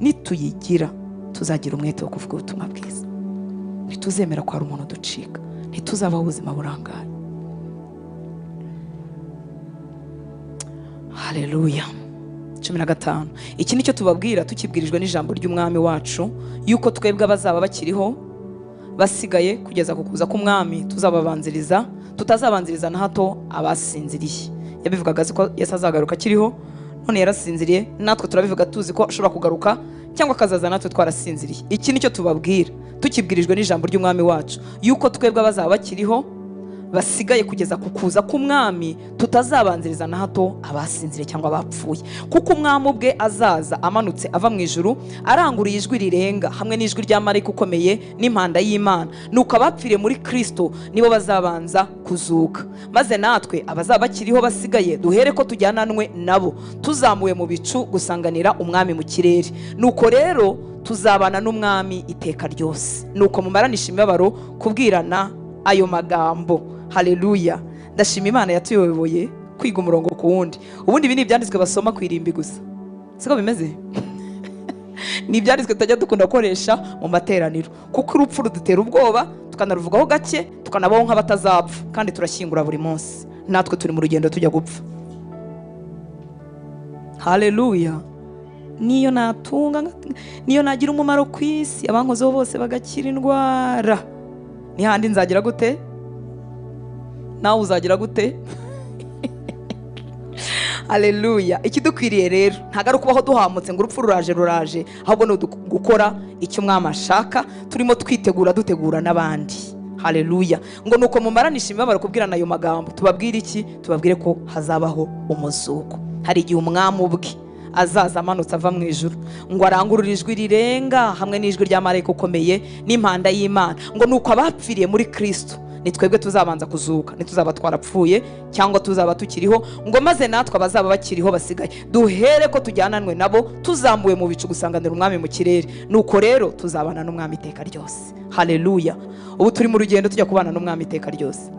Nituyigira tuzagira umwete wo kuvuga ubutumwa bwiza. Ntituzemera ko hari umuntu ducika, ntituzabaho ubuzima burangaye. Haleluya. 15. Iki nicyo tubabwira tukibwirijwe n'ijambo ry'umwami wacu, yuko twebwe abazaba bakiriho basigaye kugeza ku kuza k'umwami tuzababanziriza, tutazabanziriza na hato abasinziriye. Yabivugaga ko Yesu azagaruka akiriho, none yarasinziriye, natwe turabivuga tuzi ko ashobora kugaruka cyangwa akazaza natwe twarasinziriye. Iki nicyo tubabwira tukibwirijwe n'ijambo ry'umwami wacu, yuko twebwe abazaba bakiriho basigaye kugeza ku kuza k'umwami tutazabanziriza na hato abasinziriye cyangwa abapfuye. Kuko umwami ubwe azaza amanutse ava mu ijuru, aranguriye ijwi rirenga hamwe n'ijwi rya marayika ukomeye n'impanda y'Imana, nuko abapfiriye muri Kristo nibo bazabanza kuzuka. Maze natwe abazaba bakiriho basigaye duhere ko tujyananwe nabo, tuzamuwe mu bicu gusanganira umwami mu kirere. Nuko rero tuzabana n'umwami iteka ryose. Nuko mumaranisha imibabaro kubwirana ayo magambo. Haleluya. Ndashima Imana yatuyoboye kwiga umurongo ku wundi. Ubundi ibi ni ibyanditswe basoma ku irimbi gusa, siko bimeze? Ni ibyanditswe tutajya dukunda gukoresha mu materaniro, kuko urupfu rudutera ubwoba, tukanaruvugaho gake, tukanabaho nk'abatazapfa, kandi turashyingura buri munsi. Natwe turi mu rugendo tujya gupfa. Haleluya. niyo natunga, niyo nagira umumaro ku isi, abankozeho bose bagakira indwara, ni handi nzagira gute? Nawe uzagira gute? Haleluya. Ikidukwiriye rero ntago ari ukubaho duhamutse ngo urupfu ruraje, ahubwo ni gukora icyo Umwami ashaka, turimo twitegura dutegura n'abandi. Haleluya. Ngo nuko mumaranisha imibabaro kubwirana ayo magambo. Tubabwire iki? Tubabwire ko hazabaho umuzuko. Hari igihe Umwami ubwe azaza amanutse ava mu ijuru, ngo arangurure ijwi rirenga hamwe n'ijwi rya marayika ukomeye n'impanda y'Imana, ngo nuko abapfiriye muri Kristo ni twebwe tuzabanza kuzuka, ntituzaba twarapfuye cyangwa tuzaba tukiriho, ngo maze natwe abazaba bakiriho basigaye duhere ko tujyananwe nabo tuzamuwe mu bicu gusanganira Umwami mu kirere, nuko rero tuzabana n'Umwami iteka ryose. Haleluya. Ubu turi mu rugendo tujya kubana n'Umwami iteka ryose.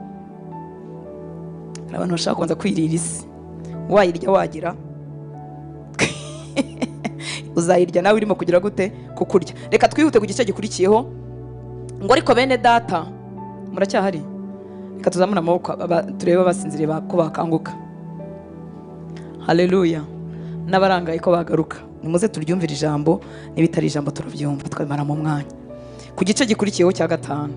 Abantu bashaka kubanza kwirira isi, wayirya wagira uzayirya nawe urimo kugira gute? Kukurya. Reka twihute ku gice gikurikiyeho, ngo ariko bene data muracyahari? Reka tuzamura amaboko turebe abasinziriye ko bakanguka. Haleluya. N'abarangaye ko bagaruka, nimuze turyumvira ijambo, n'ibitari ijambo turabyumva twamara mu mwanya. Ku gice gikurikiyeho cya 5,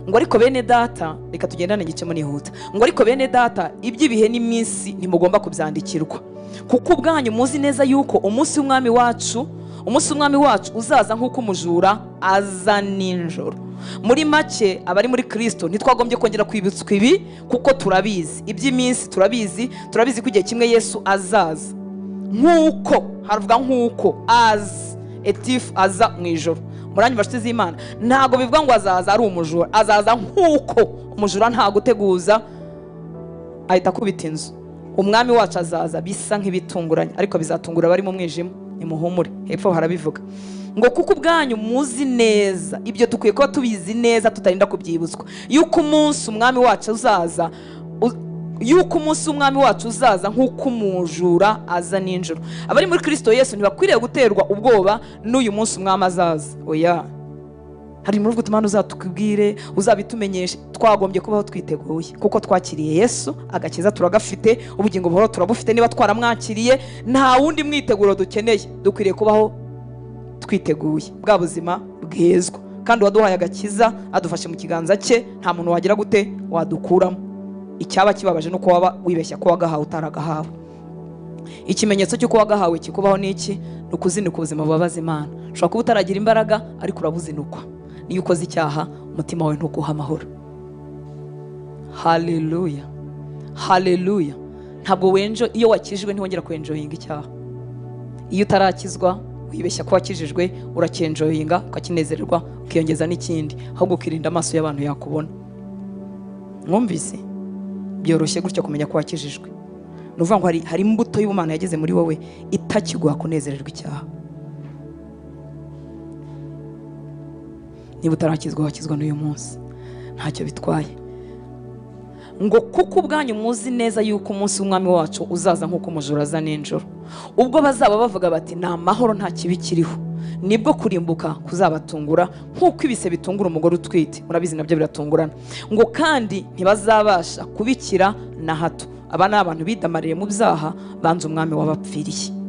ngo ariko bene data, reka tugendane igice nihuta. Ngo ariko bene data, iby'ibihe n'iminsi ntimugomba kubyandikirwa, kuko ubwanyu muzi neza yuko umunsi w'Umwami wacu uzaza nk'uko umujura aza nijoro. Muri make abari muri Kristo ntitwagombye kongera kwibutswa ibi, kuko turabizi iby'iminsi, turabizi ko igihe kimwe Yesu azaza nk'uko, haravuga nk'uko, as etif, aza mu ijoro. Muranyumva nshuti z'Imana? Ntago bivuga ngo azaza ari umujura, azaza nk'uko umujura nta guteguza ahita kubita inzu. Umwami wacu azaza bisa nk'ibitunguranye, ariko bizatungura abari mu mwijima. Nimuhumure, hepfo harabivuga ngo kuko ubwanyu muzi neza, ibyo dukwiye kuba tubizi neza tutarinda kubyibutswa, yuko umunsi Umwami wacu uzaza nk'uko umujura aza nijoro. Abari muri Kristo Yesu ntibakwiriye guterwa ubwoba n'uyu munsi Umwami azaza. Oya, hari muri ubwo tumana uzatukubwire, uzabitumenyeshe. Twagombye kubaho twiteguye, kuko twakiriye Yesu, agakiza turagafite, ubugingo buhoro turabufite. Niba twaramwakiriye, nta wundi mwiteguro dukeneye, dukwiriye kubaho twiteguye bwa buzima bwezwa. Kandi waduhaye agakiza, adufashe mu kiganza cye, nta muntu wagira gute wadukuramo. Icyaba kibabaje nuko waba wibeshya ko wagahawe utaragahawe. Ikimenyetso cy'uko wagahawe kikubaho niki? Nukuzinuka ubuzima bubabaza Imana. Ushobora kuba utaragira imbaraga, ariko urabuzinukwa. Niyo ukoze icyaha, umutima wawe ntuguha amahoro. Haleluya. Haleluya. Ntabwo iyo wakijijwe ntiwongera kwenjoyinga icyaha. Iyo utarakizwa wibeshya ko wakijijwe, urakenjoyinga, ukakinezererwa, ukiyongeza n'ikindi, ahubwo ukirinda amaso y'abantu yakubona. Mwumvise? Byoroshye gutyo kumenya ko wakijijwe. Nuvuga ngo hari imbuto y'ubumana yageze muri wowe itakiguha kunezererwa icyaha. Niba utarakizwa wakizwa n'uyu munsi, ntacyo bitwaye. Ngo kuko ubwanyu muzi neza yuko umunsi w'Umwami wacu uzaza nk'uko umujura aza nijoro. Ubwo bazaba bavuga bati nta mahoro, nta kibi kiriho, nibwo kurimbuka kuzabatungura nk'uko ibise bitungura umugore utwite. Murabizi nabyo biratungurana. Ngo kandi ntibazabasha kubikira na hato. Aba ni abantu bidamariye mu byaha, banze Umwami wabapfiriye.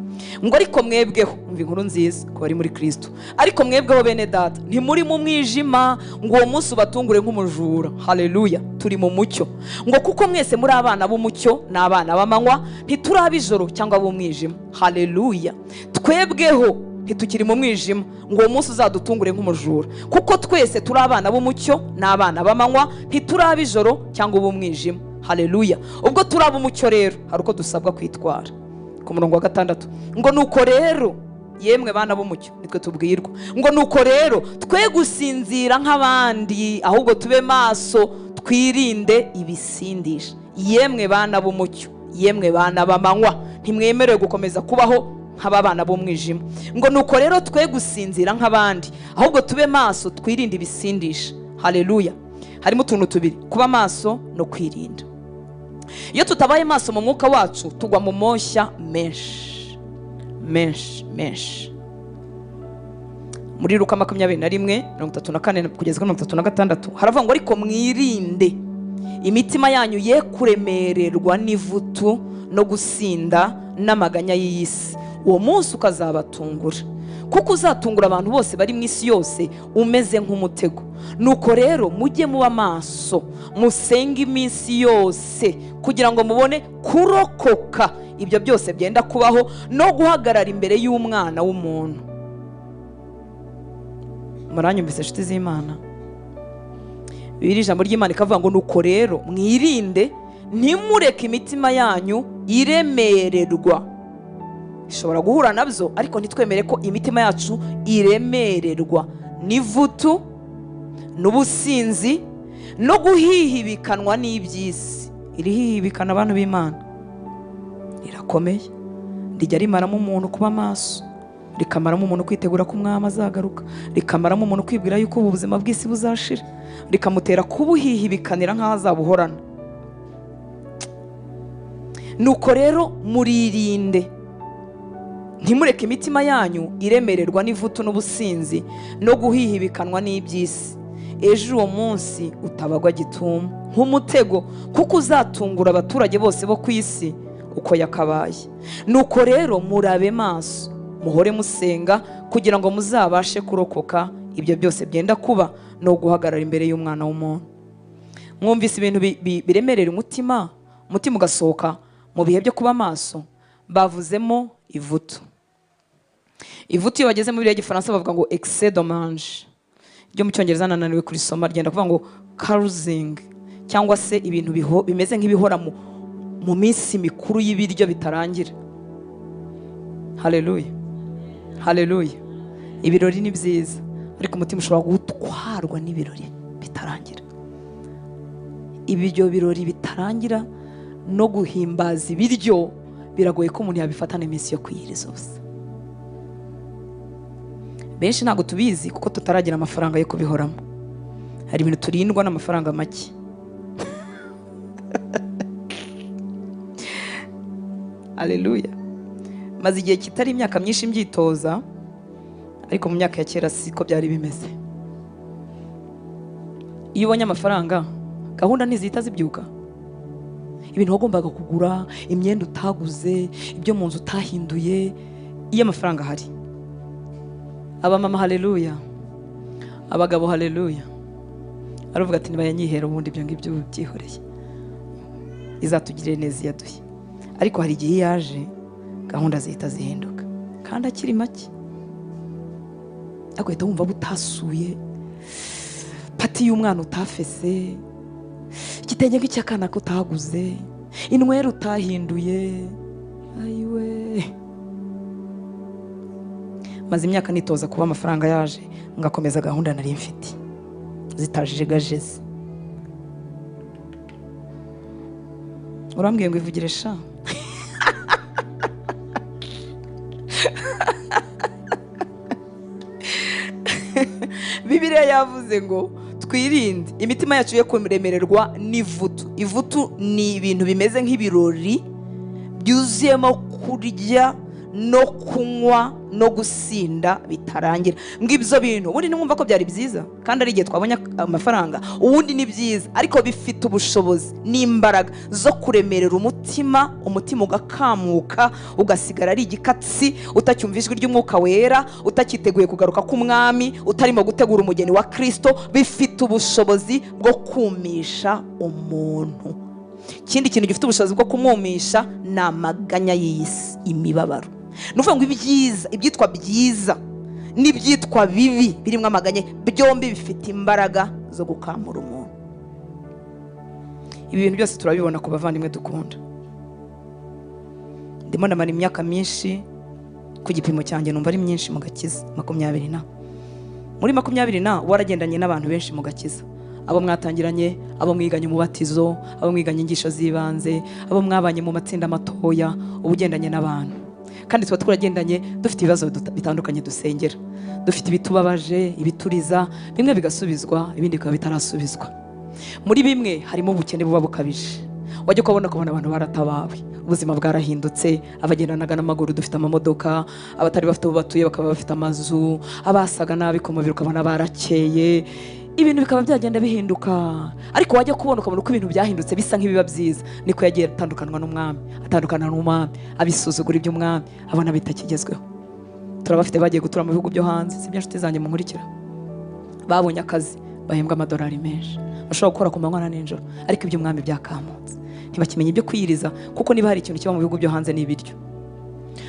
Ngo ariko mwebweho, umva inkuru nziza ko bari muri Kristo, ariko mwebweho bene data, ntimuri mu mwijima ngo uwo munsi ubatungure nk'umujura. Haleluya. Turi mu mucyo. Ngo kuko mwese muri abana b'umucyo n'abana b'amanywa, ntituraba ijoro cyangwa b'umwijima. Haleluya. Twebweho ntitukiri mu mwijima ngo uwo munsi uzadutungure nk'umujura, kuko twese turi abana b'umucyo n'abana b'amanywa, ntituraba ijoro cyangwa b'umwijima. Haleluya. Ubwo turaba umucyo rero, hari uko dusabwa kwitwara. Ku murongo wa 6, ngo nuko rero yemwe bana b'umucyo, nitwe tubwirwa, ngo nuko rero twe gusinzira nk'abandi, ahubwo tube maso, twirinde ibisindisha. Yemwe bana b'umucyo, yemwe bana b'amanywa, ntimwemerewe gukomeza kubaho nk'abana b'umwijima. Ngo nuko rero twe gusinzira nk'abandi, ahubwo tube maso, twirinde ibisindisha. Haleluya. Harimo utuntu tubiri, kuba maso no kwirinda. Iyo tutabaye maso mu mwuka wacu, tugwa mu moshya menshi. Muri Luka 21:34 kugeza 36 haravuga ngo ariko mwirinde imitima yanyu ye kuremererwa n'ivutu no gusinda n'amaganya y'isi, uwo munsi ukazabatungura, kuko uzatungura abantu bose bari mu isi yose umeze nk'umutego. Nuko rero mujye muba maso, musenge iminsi yose kugira ngo mubone kurokoka ibyo byose byenda kubaho no guhagarara imbere y'umwana w'umuntu. Muranyumvise inshuti z'Imana? Bibiri ijambo ry'Imana ikavuga ngo nuko rero mwirinde ntimureke imitima yanyu iremererwa. Ishobora guhura nabyo, ariko ntitwemere ko imitima yacu iremererwa n'ivutu n'ubusinzi no guhihibikanwa n'iby'isi. Iri hihibikana abantu b'Imana rirakomeye, rijya rimaramo umuntu kuba maso, rikamaramo umuntu kwitegura ko umwami azagaruka, rikamaramo umuntu kwibwira yuko ubu buzima bw'isi buzashira, rikamutera kubuhihibikanira nk'aho azabuhorana. Nuko rero muririnde ntimureke imitima yanyu iremererwa n'ivutu n'ubusinzi no guhihibikanwa n'iby'isi, ejo uwo munsi utabagwa gitumo nk'umutego, kuko uzatungura abaturage bose bo ku isi uko yakabaye. Nuko rero murabe maso, muhore musenga kugira ngo muzabashe kurokoka ibyo byose byenda kuba no guhagarara imbere y'umwana w'umuntu. Mwumvise ibintu biremerera umutima ugasohoka mu bihe byo kuba maso. Bavuzemo ivutu. Ivutu iyo bageze mu bihe by'igifaransa bavuga ngo excès de mange, ryo mu cyongereza nananiwe kurisoma, ryenda kuvuga ngo carousing, cyangwa se ibintu bimeze nk'ibihora mu minsi mikuru y'ibiryo bitarangira. Haleluya, haleluya. Ibirori ni byiza, ariko umutima ushobora gutwarwa n'ibirori bitarangira. Ibyo birori bitarangira no guhimbaza ibiryo biragoye ko umuntu yabifatana iminsi yo kwiyiriza ubusa. Benshi ntabwo tubizi kuko tutaragira amafaranga yo kubihoramo. Hari ibintu turindwa n'amafaranga make. Haleluya. Maze igihe kitari imyaka myinshi mbyitoza, ariko mu myaka ya kera siko byari bimeze. Iyo ubonye amafaranga, gahunda ntizihita zibyuka. Ibintu wagombaga kugura, imyenda utaguze, ibyo mu nzu utahinduye, iyo amafaranga ahari. Abamama haleluya, abagabo haleluya. Aravuga ati nibayanyihera ubundi ibyo ngibyo byihoreye, izatugirire neza yaduhe. Ariko hari igihe yaje gahunda zihita zihinduka, kandi akiri make. Agahita wumva butasuye, pati y'umwana utafese, igitenge cy'akana ko utaguze, inwera utahinduye. Ayiwe, maze imyaka nitoza kuba amafaranga yaje ngakomeza gahunda nari mfite zitajegajeze. Urambwiye ngo ivugire sha. Bibiliya yavuze ngo twirinde imitima yacu yo kuremererwa n'ivutu. Ivutu ni ibintu bimeze nk'ibirori byuzuyemo kurya no kunywa no gusinda bitarangira. Ngibyo bintu ubundi numva ko byari byiza, kandi ari igihe twabonye amafaranga ubundi ni byiza, ariko bifite ubushobozi n'imbaraga zo kuremerera umutima ugakamuka, ugasigara ari igikatsi, utacyumva ijwi ry'umwuka wera, utacyiteguye kugaruka k'umwami, utarimo gutegura umugeni wa Kristo. Bifite ubushobozi bwo kumisha umuntu. Ikindi kintu gifite ubushobozi bwo kumwumisha ni amaganya y'isi, imibabaro. Nuvuga ngo ibyiza, ibyitwa byiza n'ibyitwa bibi birimo amaganya, byombi bifite imbaraga zo gukamura umuntu. Ibi bintu byose turabibona ku bavandimwe dukunda. Ndimo ndamara imyaka myinshi, ku gipimo cyanjye numva ari myinshi mu gakiza, 20 muri 20 waragendanye n'abantu benshi mu gakiza. Abo mwatangiranye, abo mwiganye mu batizo, abo mwiganye ingisho z'ibanze, abo mwabanye mu matsinda matoya, ubugendanye n'abantu. Kandi tuba twaragendanye dufite ibibazo bitandukanye dusengera, dufite ibitubabaje, ibituriza, bimwe bigasubizwa, ibindi bikaba bitarasubizwa. Muri bimwe harimo ubukene buba bukabije, wajya ukabona abantu baratabawe, ubuzima bwarahindutse, abagendanaga n'amaguru dufite amamodoka, abatari bafite aho batuye bakaba bafite amazu, abasaga nabi ku mubiri ukabona barakeye. ibintu bikaba byagenda bihinduka, ariko wajya kubona ukabona uko ibintu byahindutse bisa nk'ibiba byiza. Niko yagiye atandukana n'umwami, abisuzugura iby'umwami, abona bitakigezweho. Turabafite bagiye gutura mu bihugu byo hanze, si byo nshuti zanjye munkurikira, babonye akazi bahembwa amadolari menshi, bashobora gukora ku manywa na nijoro, ariko iby'umwami byakamutse. Ntibakimenya ibyo kwiyiriza, kuko niba hari ikintu kiba mu bihugu byo hanze ni ibiryo.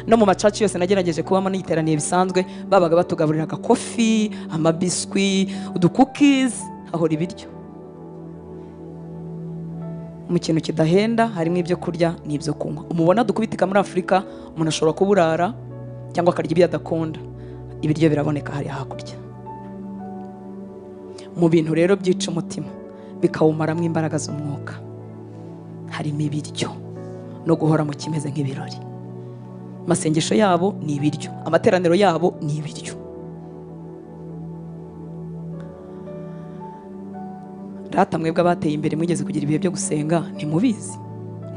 No mu macaci yose nagerageje kubamo n'iteraniye bisanzwe, babaga batugaburira agakofi, amabiswi, udukukizi, ahora ibiryo. Mu kintu kidahenda harimo ibyo kurya n'ibyo kunywa. Umubona dukubitika muri Afurika, umuntu ashobora kuburara cyangwa akarya ibyo adakunda, ibiryo biraboneka hari hakurya. Mu bintu rero byica umutima bikawumaramo imbaraga z'umwuka harimo ibiryo no guhora mu kimeze nk'ibirori. Amasengesho yabo ni ibiryo, amateraniro yabo ni ibiryo. Rata mwebwe abateye imbere mwigeze kugira ibihe byo gusenga ntimubizi?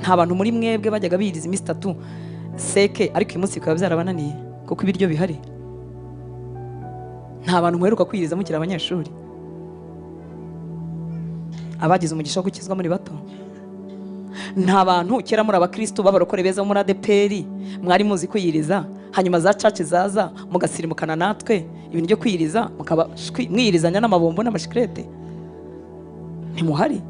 Nta bantu muri mwebwe bajyaga biriza iminsi 3 seke, ariko uyu munsi bikaba byarabananiye kuko ibiryo bihari? Nta bantu muheruka kwiriza mukiri abanyeshuri? Abagize umugisha wo gukizwa muri bato? Nta bantu kera muri abakristo b'abarokore beza muri ADPR mwari muzi kwiyiriza, hanyuma za church zaza mugasirimukana natwe ibintu byo kwiyiriza, mukaba mwiyirizanya n'amabombo n'amashikirete? Ntimuhari?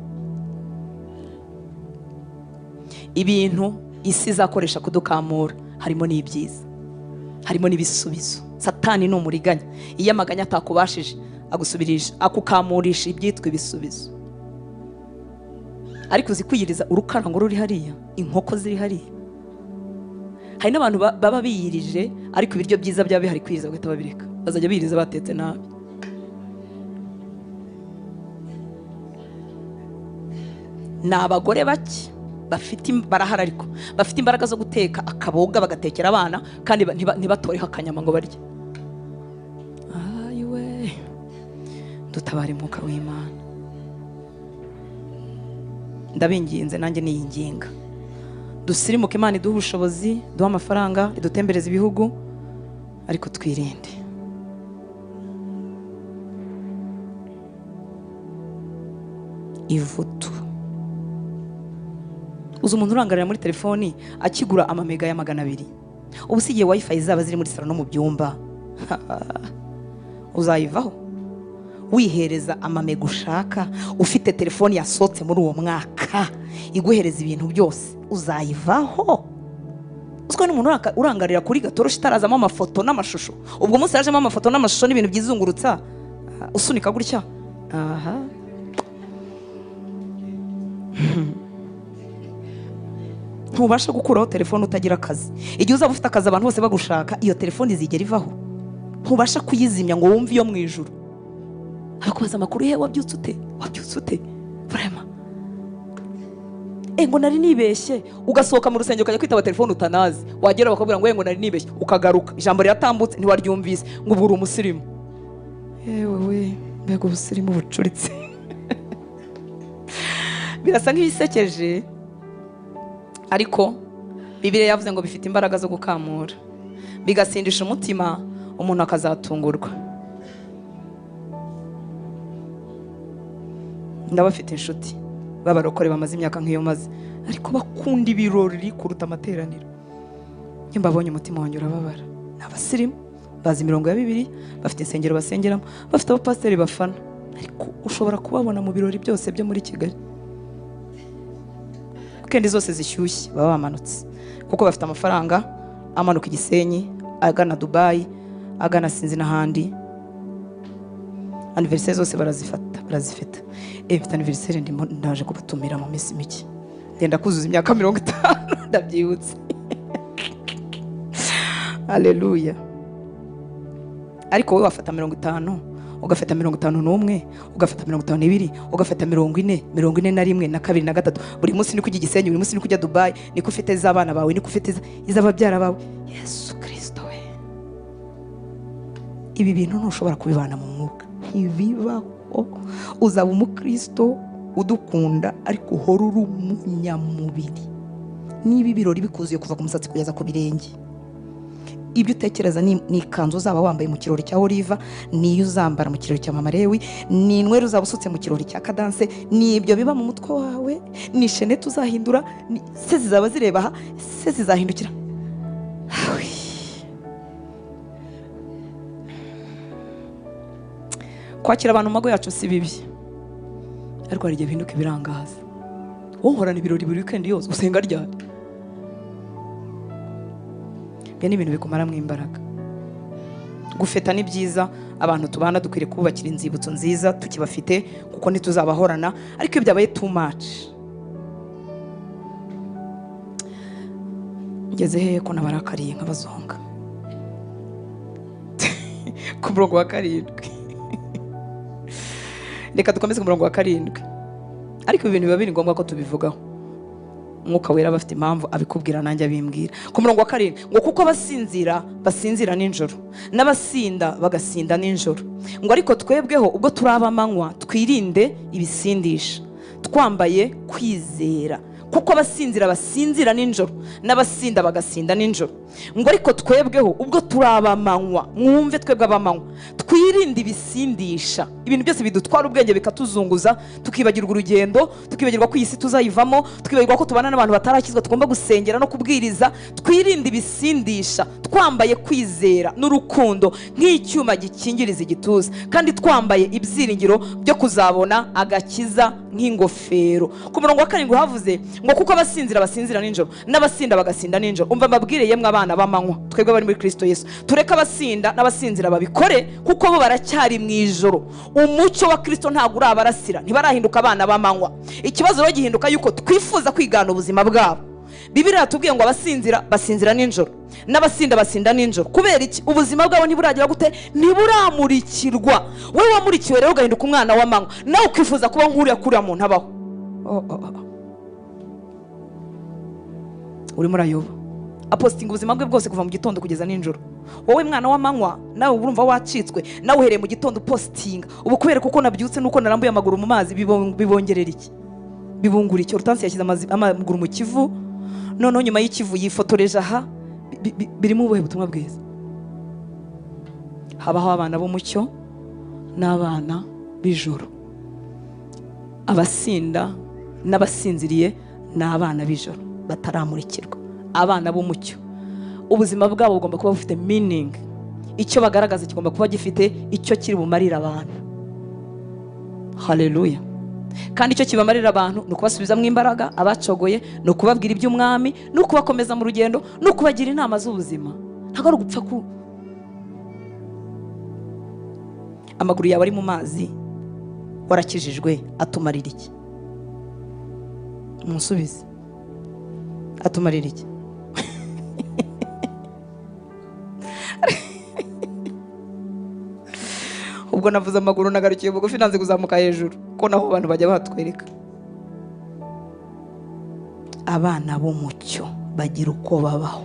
Ibintu isi zakoresha kudukamura harimo n'ibyiza, harimo n'ibisubizo. Satani ni umuriganya, iyo amaganya atakubashije agusubirisha, akukamurisha ibyitwa ibisubizo. Ariko uzi kwiyiriza urukarango ruri hariya, inkoko ziri hariya. Hari n'abantu baba biyirije ariko ibiryo byiza byaba bihari kwiyiriza bagahita babireka, bazajya biyiriza batetse nabi. Ni abagore bake barahari ariko bafite imbaraga zo guteka akaboga bagatekera abana kandi ntibatoreho akanyama ngo barye. Ayiwe, dutabare umwuka w'Imana. Ndabinginze nanjye niyinginga, dusirimuke, Imana iduha ubushobozi, duha amafaranga, idutembereza ibihugu, ariko twirinde. Ivutu. Uzi umuntu urangarira muri telefoni akigura amamega ya 200, ubu sigiye wifi zaba ziri muri salo no mu byumba, uzayivaho wihereza amamega ushaka, ufite telefoni yasotse muri uwo mwaka iguhereza ibintu byose, uzayivaho? Uziko n'umuntu urangarira kuri gatoroshi tarazamo amafoto n'amashusho, ubwo munsi yajemo amafoto n'amashusho n'ibintu byizungurutsa, usunika gutya. Aha. Ntubasha gukuraho telefone utagira akazi. Igihe uzaba ufite akazi abantu bose bagushaka, iyo telefone izigera ivaho. Ntubasha kuyizimya ngo wumve iyo mu ijuru. Abakubaza amakuru, he wabyutse ute? Vraiment. Ngo nari nibeshye, ugasohoka mu rusengero ukajya kwitaba telefone utanazi, wagera bakabwira ngo nari nibeshye, ukagaruka ijambo riratambutse ntiwaryumvise, ngo ubura umusirimu. Yewe we, mbega ubusirimu bucuritse. Birasa nk'ibisekeje, ariko Bibiliya yavuze ngo bifite imbaraga zo gukamura, bigasindisha umutima, umuntu akazatungurwa. Ndabafite inshuti b'abarokore bamaze imyaka nk'iyo maze, ariko bakunda ibirori kuruta amateraniro. Mbabonye umutima wanjye urababara. Ni abasirimu, bazi imirongo ya Bibiliya, bafite insengero basengeramo, bafite abapasiteri bafana, ariko ushobora kubabona mu birori byose byo muri Kigali. Kendi zose zishyushye baba bamanutse, kuko bafite amafaranga, amanuka Igisenyi, agana Dubai, agana sinzi n'ahandi. Anniversaire zose barazifata. Mfite anniversaire ndaje kubatumira mu minsi mike, ndenda kuzuza imyaka 50, ndabyibutse. Haleluya. Ariko wowe wafata 50, ugafata 51, ugafata 52, ugafata 40, 41 na 2 na 3. Buri munsi ni kujya Igisenyi, buri munsi ni kujya Dubai, ni kufite z'abana bawe, ni kufite iz'ababyara bawe. Yesu Kristo we. Ibi bintu ntushobora kubibana mu mwuka, ntibibaho. Uzaba umukristo udukunda ariko uhora uri umunyamubiri. Niba ibirori bikuzuye kuva ku musatsi kugeza ku birenge, ibyo utekereza ni ikanzu uzaba wambaye mu kirori cya Oliva, niyo uzambara mu kirori cya Mama Lewi, ni inweri uzaba usutse mu kirori cya Kadanse, ni ibyo biba mu mutwe wawe, ni shenete uzahindura, se zizaba zireba aha, se zizahindukira. Kwakira abantu mu mago yacu si bibi, ariko hari igihe bihinduka ibirangaza. Wowe uhorana ibirori buri weekend yose, usenga ryari? Ibyo ni ibintu bikumaramo imbaraga. Gufeta ni byiza, abantu tubana dukwiriye kubakira inzibutso nziza tukibafite, kuko ntituzabahorana, ariko iyo byabaye too much. Ngeze hehe ko nabarakariye nk'abazonga ku murongo wa 7. Reka dukomeze ku murongo wa 7. Ariko ibintu biba biri ngombwa ko tubivugaho. Mwuka wera bafite impamvu abikubwira nanjye abimbwira. Ku murongo wa 7 ngo kuko abasinzira basinzira ninjoro, n'abasinda bagasinda ninjoro. Ngo ariko twebweho ubwo turaba amanywa twirinde ibisindisha, twambaye kwizera. Kuko abasinzira basinzira ninjoro, n'abasinda bagasinda ninjoro. Ngo ariko twebweho ubwo turaba amanywa, mwumve twebwe abamanywa, twirinde ibisindisha, ibintu byose bidutwara ubwenge bikatuzunguza, tukibagirwa urugendo, tukibagirwa ko iyi si tuzayivamo, tukibagirwa ko tubana n'abantu batarakizwa tugomba gusengera no kubwiriza. Twirinde ibisindisha, twambaye kwizera n'urukundo nk'icyuma gikingiriza igituza, kandi twambaye ibyiringiro byo kuzabona agakiza nk'ingofero. Ku murongo wa 7 havuze ngo kuko abasinzira basinzira ninjoro, n'abasinda bagasinda ninjoro. Umva mbabwire yemwe abana b'amanywa, twebwe bari muri Kristo Yesu, tureka abasinda n'abasinzira babikore, kuko bo baracyari mu ijoro. Umucyo wa Kristo ntabwo urabarasira, ntibarahinduka abana b'amanywa. Ikibazo rero gihinduka yuko twifuza kwigana ubuzima bwabo. Bibiliya yatubwiye ngo abasinzira basinzira ninjoro, n'abasinda basinda ninjoro. Kubera iki? Ubuzima bwabo ntiburagira gute? Ntiburamurikirwa. Wowe wamurikiwe rero ugahinduka umwana w'amanywa, nawe ukifuza kuba nk'uriya kuriya muntu abaho. Uri murayoba. Apostinga ubuzima bwe bwose kuva mu gitondo kugeza ninjoro. Wowe mwana w'amanywa, nawe urumva wacitswe, nawe uhereye mu gitondo postinga. Ubu kubera kuko nabyutse nuko narambuye amaguru mu mazi, bibongerera iki? Bibungura iki? Rutansi yashyize amaguru mu kivu, none nyuma y'ikivu yifotoreje aha. Birimo ubuhe butumwa bwiza? Habaho abana b'umucyo n'abana b'ijoro. Abasinda n'abasinziriye ni abana b'ijoro bataramurikirwa. Abana b'umucyo, ubuzima bwabo bugomba kuba bufite meaning. Icyo bagaragaza kigomba kuba gifite icyo kiri bumarira abantu. Haleluya. Kandi icyo kibamarira abantu ni ukubasubizamo imbaraga, abacogoye ni ukubabwira iby'umwami, ni ukubakomeza mu rugendo, ni ukubagira inama z'ubuzima. Ntabwo ari ugupfa ku amaguru yawe ari mu mazi, warakijijwe, atumarira iki? Musubize, atumarira iki? Ubwo navuze amaguru nagarukiye bugufi, nanze kuzamuka hejuru, ko naho abantu bajya batwereka. Abana b'umucyo bagira uko babaho,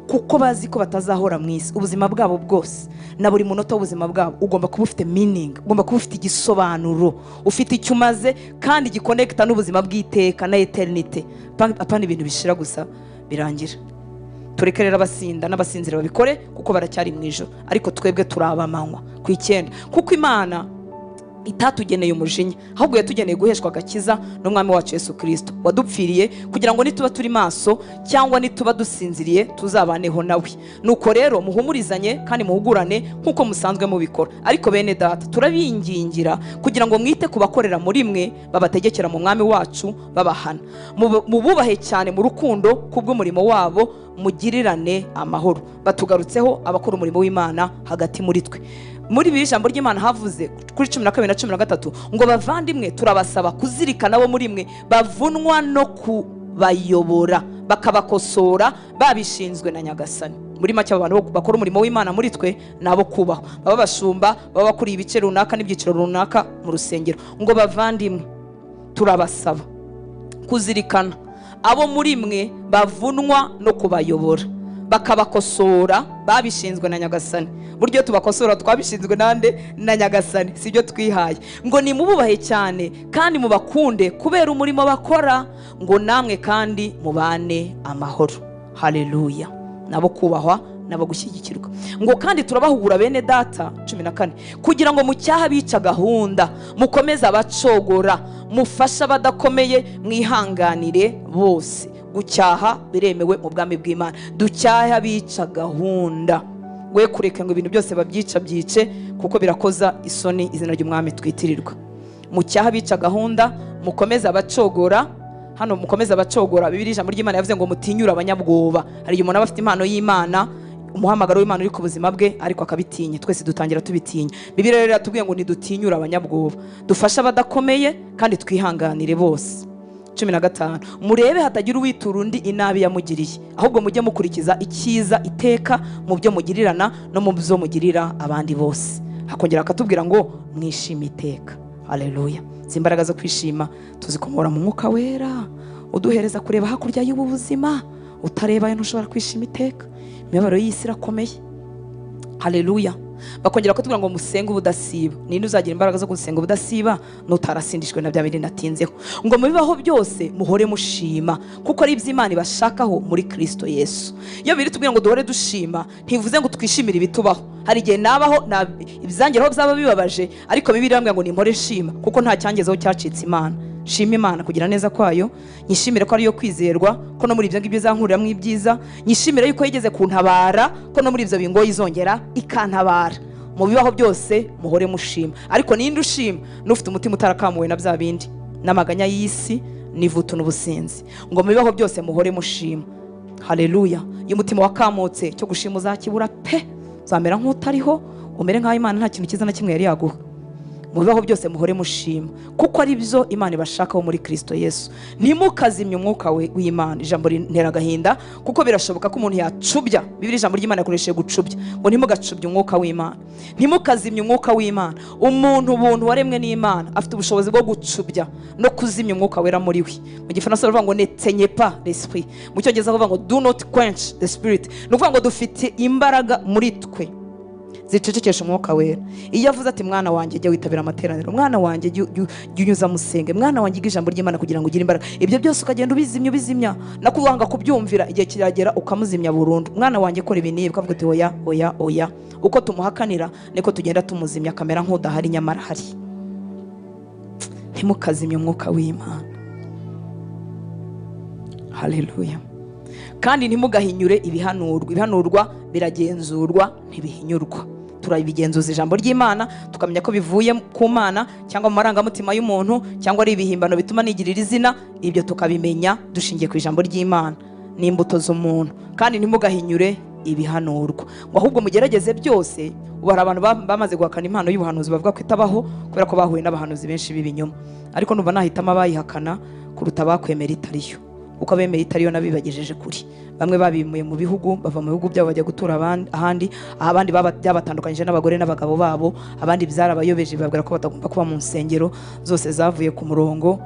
kuko bazi ko batazahora mu isi. Ubuzima bwabo bwose na buri munota w'ubuzima bwabo ugomba kuba ufite meaning, ugomba kuba ufite igisobanuro, ufite icyo umaze, kandi gikonekita n'ubuzima bw'iteka na eternity. Apana ibintu bishira gusa birangira. Tureke rero abasinda n'abasinzira babikore, kuko baracyari mu ijoro. Ariko twebwe turaba amanywa ku 9, kuko Imana itatugeneye umujinya, ahubwo yatugeneye guheshwa agakiza n'umwami wacu Yesu Kristo, wadupfiriye kugira ngo nituba turi maso cyangwa nituba dusinziriye tuzabaneho nawe. Nuko rero muhumurizanye kandi muhugurane nk'uko musanzwe mubikora. Ariko bene data, turabingingira kugira ngo mwite kubakorera muri mwe, babategekera mu mwami wacu, babahana. Mububahe cyane mu rukundo kubw'umurimo wabo, mugirirane amahoro. Batugarutseho abakora umurimo w'Imana hagati muri twe. Muri biri jambo ry'Imana havuze kuri 12 na 13 ngo bavandimwe turabasaba kuzirikana abo muri mwe bavunwa no kubayobora, bakabakosora, babishinzwe na Nyagasani. Muri make abantu bakora umurimo w'Imana muri twe nabo kubaho, baba bashumba, baba bakuriye ibice runaka n'ibyiciro runaka mu rusengero. Ngo bavandimwe turabasaba kuzirikana abo muri mwe bavunwa no kubayobora, bakabakosora, babishinzwe na Nyagasani. Buryo tubakosora twabishinzwe nande? Na Nyagasani, sibyo twihaye. Ngo nimububahe cyane kandi mubakunde kubera umurimo bakora, ngo namwe kandi mubane amahoro. Haleluya. Nabo kubahwa nabo gushyigikirwa. Ngo kandi turabahugura bene data 14 kugira ngo mucyaha bica gahunda, mukomeze abacogora, mufasha abadakomeye, mwihanganire bose. Gucyaha biremewe mu bwami bw'Imana. Ducyaha bica gahunda, we kureka ngo ibintu byose babyica byice kuko birakoza isoni izina ry'umwami twitirirwa. Mucyaha bica gahunda, mukomeze abacogora. Hano mukomeze abacogora, Bibiliya ijambo ry'Imana yavuze ngo mutinyura abanyabwoba. Hari umuntu aba afite impano y'Imana, umuhamagaro w'Imana uri ku buzima bwe ariko akabitinya. Twese dutangira tubitinya. Bibiliya rero yatubwiye ngo nidutinyura abanyabwoba, dufashe abadakomeye kandi twihanganire bose. 15 murebe hatagira uwitura undi inabi yamugiriye, ahubwo mujye mukurikiza icyiza iteka mu byo mugirirana no mu byo mugirira abandi bose. Hakongera akatubwira ngo mwishime iteka. Haleluya. Zimbaraga zo kwishima tuzikomora mu mwuka wera uduhereza kureba hakurya y'ubu buzima. Utareba yo ntushobora kwishima iteka. Imibabaro y'isi irakomeye. Haleluya. Bakongera kutubwira ngo musenge ubudasiba. Ninde uzagira imbaraga zo gusenga ubudasiba nutarasindishwe na bya bindi natinzeho? Ngo mubibaho byose muhore mushima kuko ari iby'Imana ibashakaho muri Kristo Yesu. Iyo biri tubwira ngo duhore dushima, ntivuze ngo twishimire ibitubaho. Hari igihe nabaho ibizangeraho byaba bibabaje, ariko Bibiliya irambwira ngo nimpore shima kuko nta cyangezeho cyacitse Imana. Shima Imana kugira neza kwayo, nyishimire ko ari yo kwizerwa, ko no muri ibyo ngibyo izankurira mu ibyiza, nyishimire yuko yigeze kuntabara, ko no muri ibyo bingoyi izongera ikantabara. Mu bibaho byose muhore mushima. Ariko ninde ushima n'ufite umutima utarakamuwe na bya bindi n'amaganya y'isi n'ivutu n'ubusinzi? Ngo mu bibaho byose muhore mushima. Haleluya. Iyo umutima wakamutse cyo gushima uzakibura pe, uzamera nk'utariho, umere nk'aho Imana nta kintu cyiza na kimwe yari yaguha. Mu bibaho byose muhore mushima kuko ari byo Imana ibashakaho muri Kristo Yesu. Ntimukazimye umwuka w'Imana. Ijambo rintera agahinda kuko birashoboka ko umuntu yacubya. Bibiliya ijambo ry'Imana yakoresheje gucubya, ngo ntimugacubye umwuka w'Imana. Ntimukazimye umwuka w'Imana. Umuntu waremwe n'Imana afite ubushobozi bwo gucubya no kuzimya umwuka wera muri we. Mu Gifaransa bavuga ngo n'éteignez pas l'esprit, mu Cyongereza bavuga ngo do not quench the spirit. Ni ukuvuga ngo dufite imbaraga muri twe zicecekesha umwuka wera. Iyo avuze ati mwana wanjye jya witabira amateraniro, mwana wanjye jya unyuza musenge, mwana wanjye ijambo ry'Imana kugira ngo ugire imbaraga, ibyo byose ukagenda ubizimya nakubanga kubyumvira, igihe kiragera ukamuzimya burundu. Mwana wanjye kora ibi niba, ukavuga ati oya. Uko tumuhakanira niko tugenda tumuzimya, akamera nk'udahari nyamara hari. Ntimukazimye umwuka w'Imana. Haleluya. Kandi ntimugahinyure ibihanurwa. Ibihanurwa biragenzurwa ntibihinyurwa. Turabigenzuza ijambo ry'Imana tukamenya ko bivuye ku Mana cyangwa mu marangamutima y'umuntu cyangwa ari ibihimbano bituma nigirira izina. Ibyo tukabimenya dushingiye ku ijambo ry'Imana n'imbuto z'umuntu. Kandi ntimugahinyure ibihanurwa, ngo ahubwo mugerageze byose. Ubara abantu bamaze guhakana impano y'ubuhanuzi bavuga ko itabaho kubera ko bahuye n'abahanuzi benshi b'ibinyoma. Ariko numva nahitamo abayihakana kuruta bakwemera itariyo, uko abemeye itariyo nabibagejeje kuri. Bamwe babimuye mu bihugu, bava mu bihugu byabo bajya gutura ahandi, abandi byabatandukanyije n'abagore n'abagabo babo, abandi byarabayobeje babwira ko batagomba kuba mu nsengero, zose zavuye ku murongo.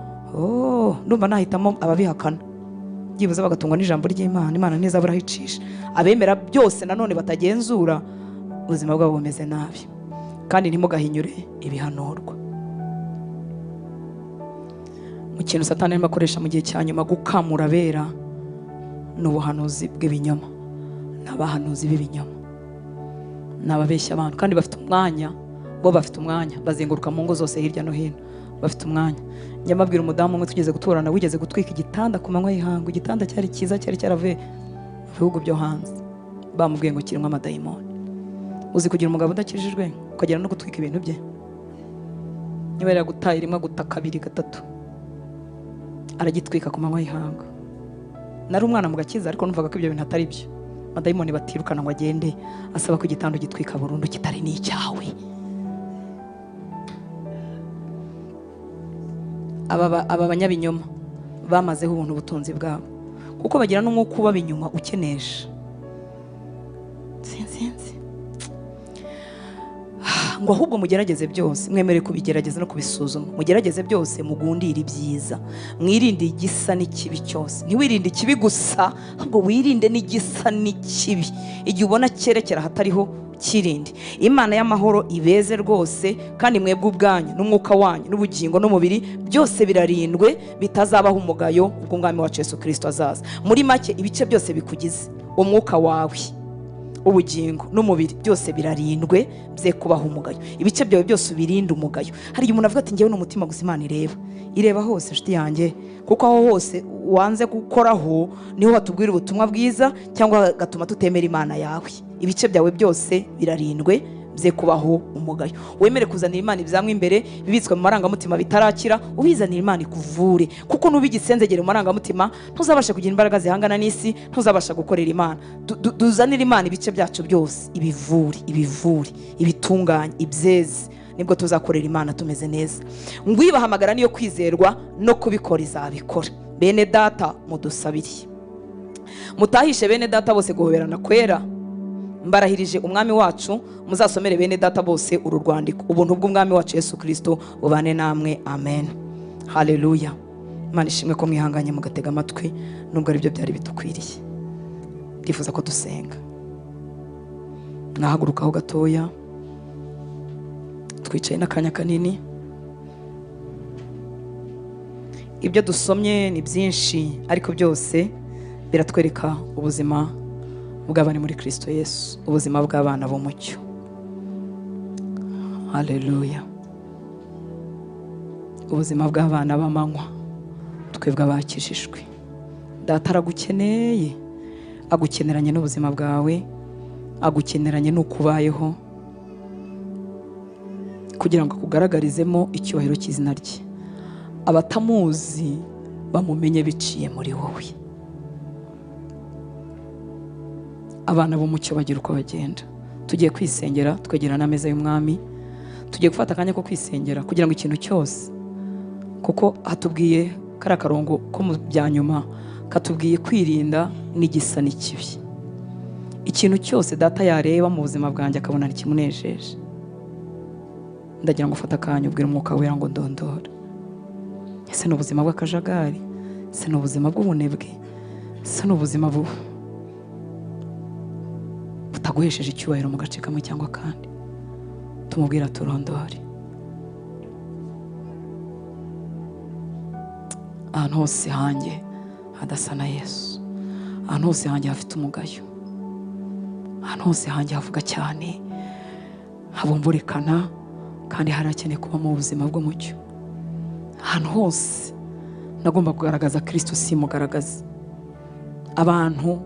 Ndumva nahitamo ababihakana, byibuze bagatungwa n'ijambo ry'Imana. Imana ntizabura hicisha. Abemera byose nanone batagenzura, ubuzima bwabo bumeze nabi. Kandi ntimugahinyure ibihanurwa. Mu kintu Satani arimo akoresha mu gihe cya nyuma gukamura abera n'ubuhanuzi bw'ibinyoma. N'abahanuzi b'ibinyoma n'ababeshya abantu, kandi bafite umwanya, bo bafite umwanya, bazenguruka mu ngo zose hirya no hino, bafite umwanya. Nyamabwira umudamu umwe tugeze guturana, wigeze gutwika igitanda ku manywa y'ihangu. Igitanda cyari cyiza, cyari cyaravuye mu bihugu byo hanze, bamubwiye ngo kirimo amadayimoni. Uzi kugira umugabo udakijijwe ukagera no gutwika ibintu bye? Niba yaragutaye rimwe guta kabiri gatatu, aragitwika ku manywa y'ihanga. Nari umwana mu gakiza ariko numvaga ko ibyo bintu atari byo. Amadayimoni batirukana ngo agende, asaba ko igitanda gitwika burundu kitari n'icyawe. Aba banyabinyoma bamazeho ubuntu butunzi bwabo kuko bagira n'umwuka ubaba inyuma ukenesha. Sinzi ngo ahubwo mugerageze byose, mwemere kubigerageza no kubisuzuma. Mugerageze byose, mugundire ibyiza, mwirinde igisa n'ikibi cyose. Ntiwirinde ikibi gusa, ahubwo wirinde n'igisa n'ikibi. Igihe ubona cyerekera hatariho, kirinde. Imana y'amahoro ibeze rwose, kandi mwebwe ubwanyu n'umwuka wanyu n'ubugingo n'umubiri byose birarindwe, bitazabaho umugayo ubwo umwami wacu Yesu Kristo azaza. Muri make ibice byose bikugize umwuka wawe, ubugingo n'umubiri byose birarindwe bye kubaho umugayo. Ibice byawe byose ubirinde umugayo. Hari igihe umuntu avuga ati ngewe n'umutima gusa Imana ireba hose nshuti yanjye, kuko aho hose wanze gukoraho niho batubwira ubutumwa bwiza cyangwa gatuma tutemera Imana yawe. Ibice byawe byose birarindwe bye kubaho umugayo. Wemere kuzanira Imana ibyamwe imbere bibitswe mu marangamutima bitarakira, ubizanira Imana ikuvure, kuko nubigisenzegere mu marangamutima ntuzabasha kugira imbaraga zihangana n'isi, ntuzabasha gukorera Imana. Duzanira Imana ibice byacu byose, ibivure, ibitunganye, ibyeze, nibwo tuzakorera Imana tumeze neza. Ngwibahamagara niyo kwizerwa no kubikora izabikora. Bene data mudusabiriye, mutahishe bene data bose guhoberana kwera. Mbarahirije umwami wacu, muzasomere bene data bose uru rwandiko. Ubuntu bw'umwami wacu Yesu Kristo bubane namwe. Amen. Haleluya. Imana ishimwe ko mwihanganye mugatega amatwi nubwo ari byo byari bidukwiriye. Ndifuza ko dusenga. Mwahagurukaho gatoya, twicaye n'akanya kanini. Ibyo dusomye ni byinshi, ariko byose biratwereka ubuzima bw'abana muri Kristo Yesu, ubuzima bw'abana b'umucyo. Haleluya. Ubuzima bw'abana b'amanywa, twebwe abakijijwe. Data aragukeneye, agukeneranye n'ubuzima bwawe, agukeneranye n'ukubayeho, kugira ngo akugaragarizemo icyubahiro cy'izina rye. Abatamuzi bamumenye biciye muri wowe. Abana b'umucyo bagira uko bagenda. Tugiye kwisengera, twegera n'ameza y'umwami. Tugiye gufata akanya ko kwisengera kugira ngo ikintu cyose, kuko hatubwiye kari akarongo ko mu byanyuma katubwiye kwirinda n'igisa n'ikibi. Ikintu cyose data yareba mu buzima bwanjye akabona ntikimunejeje, ndagira ngo ufate akanya ubwire umwuka wera ngo ndondora. Ese ni ubuzima bw'akajagari? Ese ni ubuzima bw'ubunebwe? Ese ni ubuzima butaguhesheje icyubahiro mu gace kamwe cyangwa kandi? Tumubwira turondore. Ahantu hose hanjye hadasa na Yesu, ahantu hose hanjye hafite umugayo, ahantu hose hanjye havuga cyane, habumburikana, kandi harakeneye kuba mu buzima bw'umucyo. Ahantu hose nagomba kugaragaza Kristo, simugaragaza. Abantu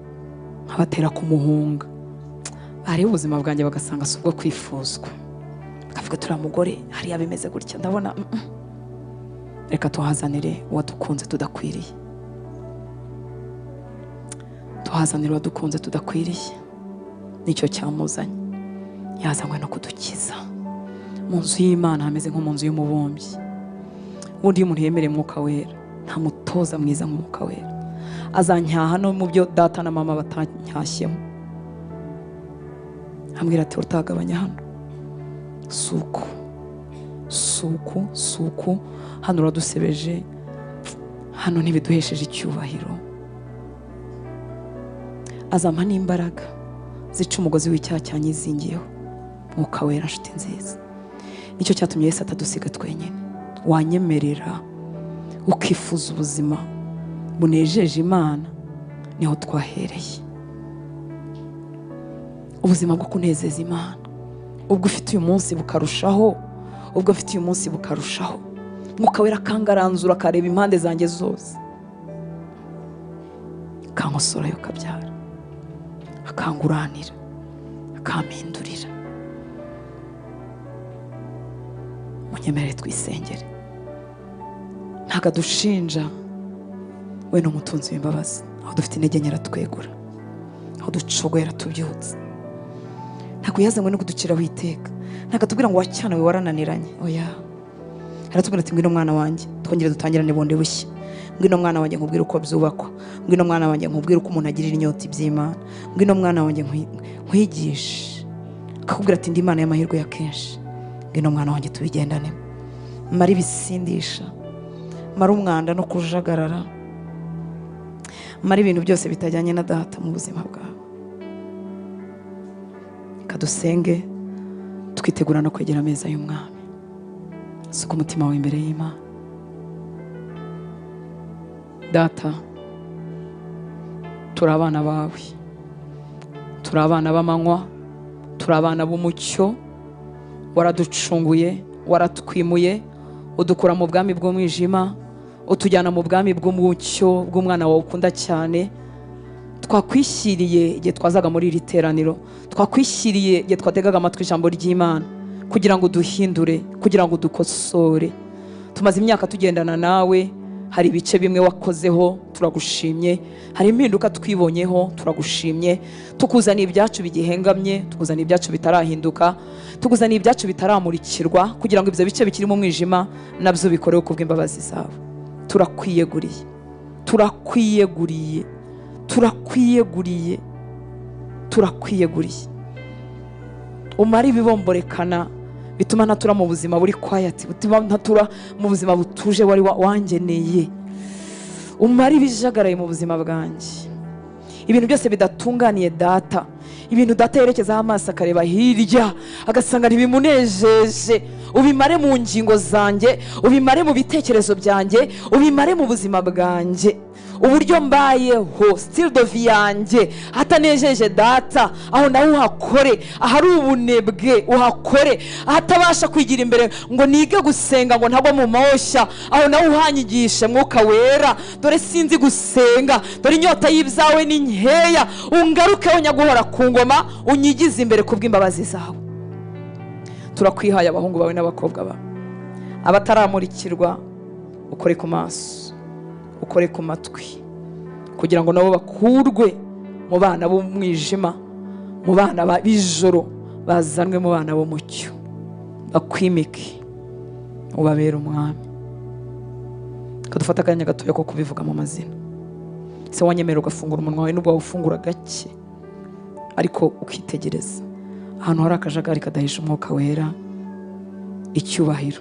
nkabatera kumuhunga, bareba ubuzima bwanjye bagasanga si ubwo kwifuzwa, bakavuga turiya mugore hariya bimeze gutya, ndabona reka tuhazanire uwadukunze tudakwiriye. Tuhazanire uwadukunze tudakwiriye. Nicyo cyamuzanye, yazanywe no kudukiza. Mu nzu y'Imana hameze nko mu nzu y'umubumbyi. Ubundi iyo umuntu yemereye Mwuka Wera, nta mutoza mwiza nk'Umwuka Wera. Azanyaha no mu byo data na mama batancyashyemo. Ambwira ati utagabanya hano, suku hano uradusebeje, hano ntibiduhesheje icyubahiro. Azampa n'imbaraga zica umugozi w'icyaha cyanyizingiyeho. Mwuka Wera nshuti nziza, nicyo cyatumye Yesu atadusiga twenyine. Wanyemerera ukifuza ubuzima bunejeje Imana, niho twahereye. Ubuzima bwo kunezeza Imana, ubwo ufite uyu munsi bukarushaho, ubwo ufite uyu munsi bukarushaho. Mwuka Wera akangaranzura, akareba impande zanjye zose, akankosora yo kabyara, akanguranira, akampindurira. Munyemerere twisengere. Ntago adushinja, we ni umutunzi w'imbabazi. Aho dufite intege nke aratwegura, aho ducogoye aratubyutsa. Ntago yazanywe no kuduciraho iteka, ntago atubwira ngo wacyana we warananiranye. Oya, aratubwira ati ngwino mwana wanjye twongere dutangirane bundi bushya. Ngwino mwana wanjye nkubwire uko byubakwa. Ngwino mwana wanjye nkubwire uko umuntu agirira inyota iby'Imana. Ngwino mwana wanjye nkwigishe. Akakubwira ati ndi Imana y'amahirwe ya kenshi. Ngwino mwana wanjye tubigendane. Mara ibisindisha, mara umwanda no kujagarara, mara ibintu byose bitajyanye na data mu buzima bwawe. Kadusenge twitegura no kwegera ameza y'umwami. Suka umutima wawe imbere y'Imana. Data, turi abana bawe, turi abana b'amanywa, turi abana b'umucyo. Waraducunguye, waratwimuye, udukura mu bwami bw'umwijima, utujyana mu bwami bw'umucyo bw'umwana wawe ukunda cyane. Twakwishyiriye igihe twazaga muri iri teraniro, twakwishyiriye igihe twategaga amatwi ijambo ry'Imana, kugira ngo duhindure, kugira ngo dukosore. Tumaze imyaka tugendana nawe, hari ibice bimwe wakozeho, turagushimye. Hari impinduka twibonyeho, turagushimye. Tukuzaniye ibyacu bigihengamye, tukuzaniye ibyacu bitarahinduka, tukuzaniye ibyacu bitaramurikirwa, kugira ngo ibyo bice bikiri mu mwijima nabyo bikorewe kubw'imbabazi zawe. Turakwiyeguriye, turakwiyeguriye, turakwiyeguriye, turakwiyeguriye. Umara ibibomborekana bituma ntatura mu buzima buri quiet, bituma ntatura mu buzima butuje wari wangeneye. Umara ibijagaraye mu buzima bwanjye, ibintu byose bidatunganiye data, ibintu data yerekezaho amaso akareba hirya agasanga ntibimunejeje. Ubimare mu ngingo zanjye, ubimare mu bitekerezo byanjye, ubimare mu buzima bwanjye. Uburyo mbayeho still de vie yanjye hatanejeje data, aho nawe uhakore. Ahari ubunebwe uhakore, ahatabasha kwigira imbere ngo nige gusenga ngo ntagwa mu moshya, aho nawe uhanyigishe Mwuka Wera. Dore sinzi gusenga, dore inyota y'ibyawe ni nkeya, ungarukeho nyaguhora ku ngoma, unyigize imbere kubw'imbabazi zawe. Turakwihaye abahungu bawe n'abakobwa bawe, abataramurikirwa ukore ku maso, ukore ku matwi, kugira ngo nabo bakurwe mu bana b'umwijima, mu bana b'ijoro, bazanwe mu bana b'umucyo, bakwimike, ubabere umwami. Kadufata akanya gatoya ko kubivuga mu mazina. Se wanyemera ugafungura umunwa wawe, nubwo wawufungura gake ariko ukitegereza ahantu hari akajagari kadahisha Umwuka Wera icyubahiro.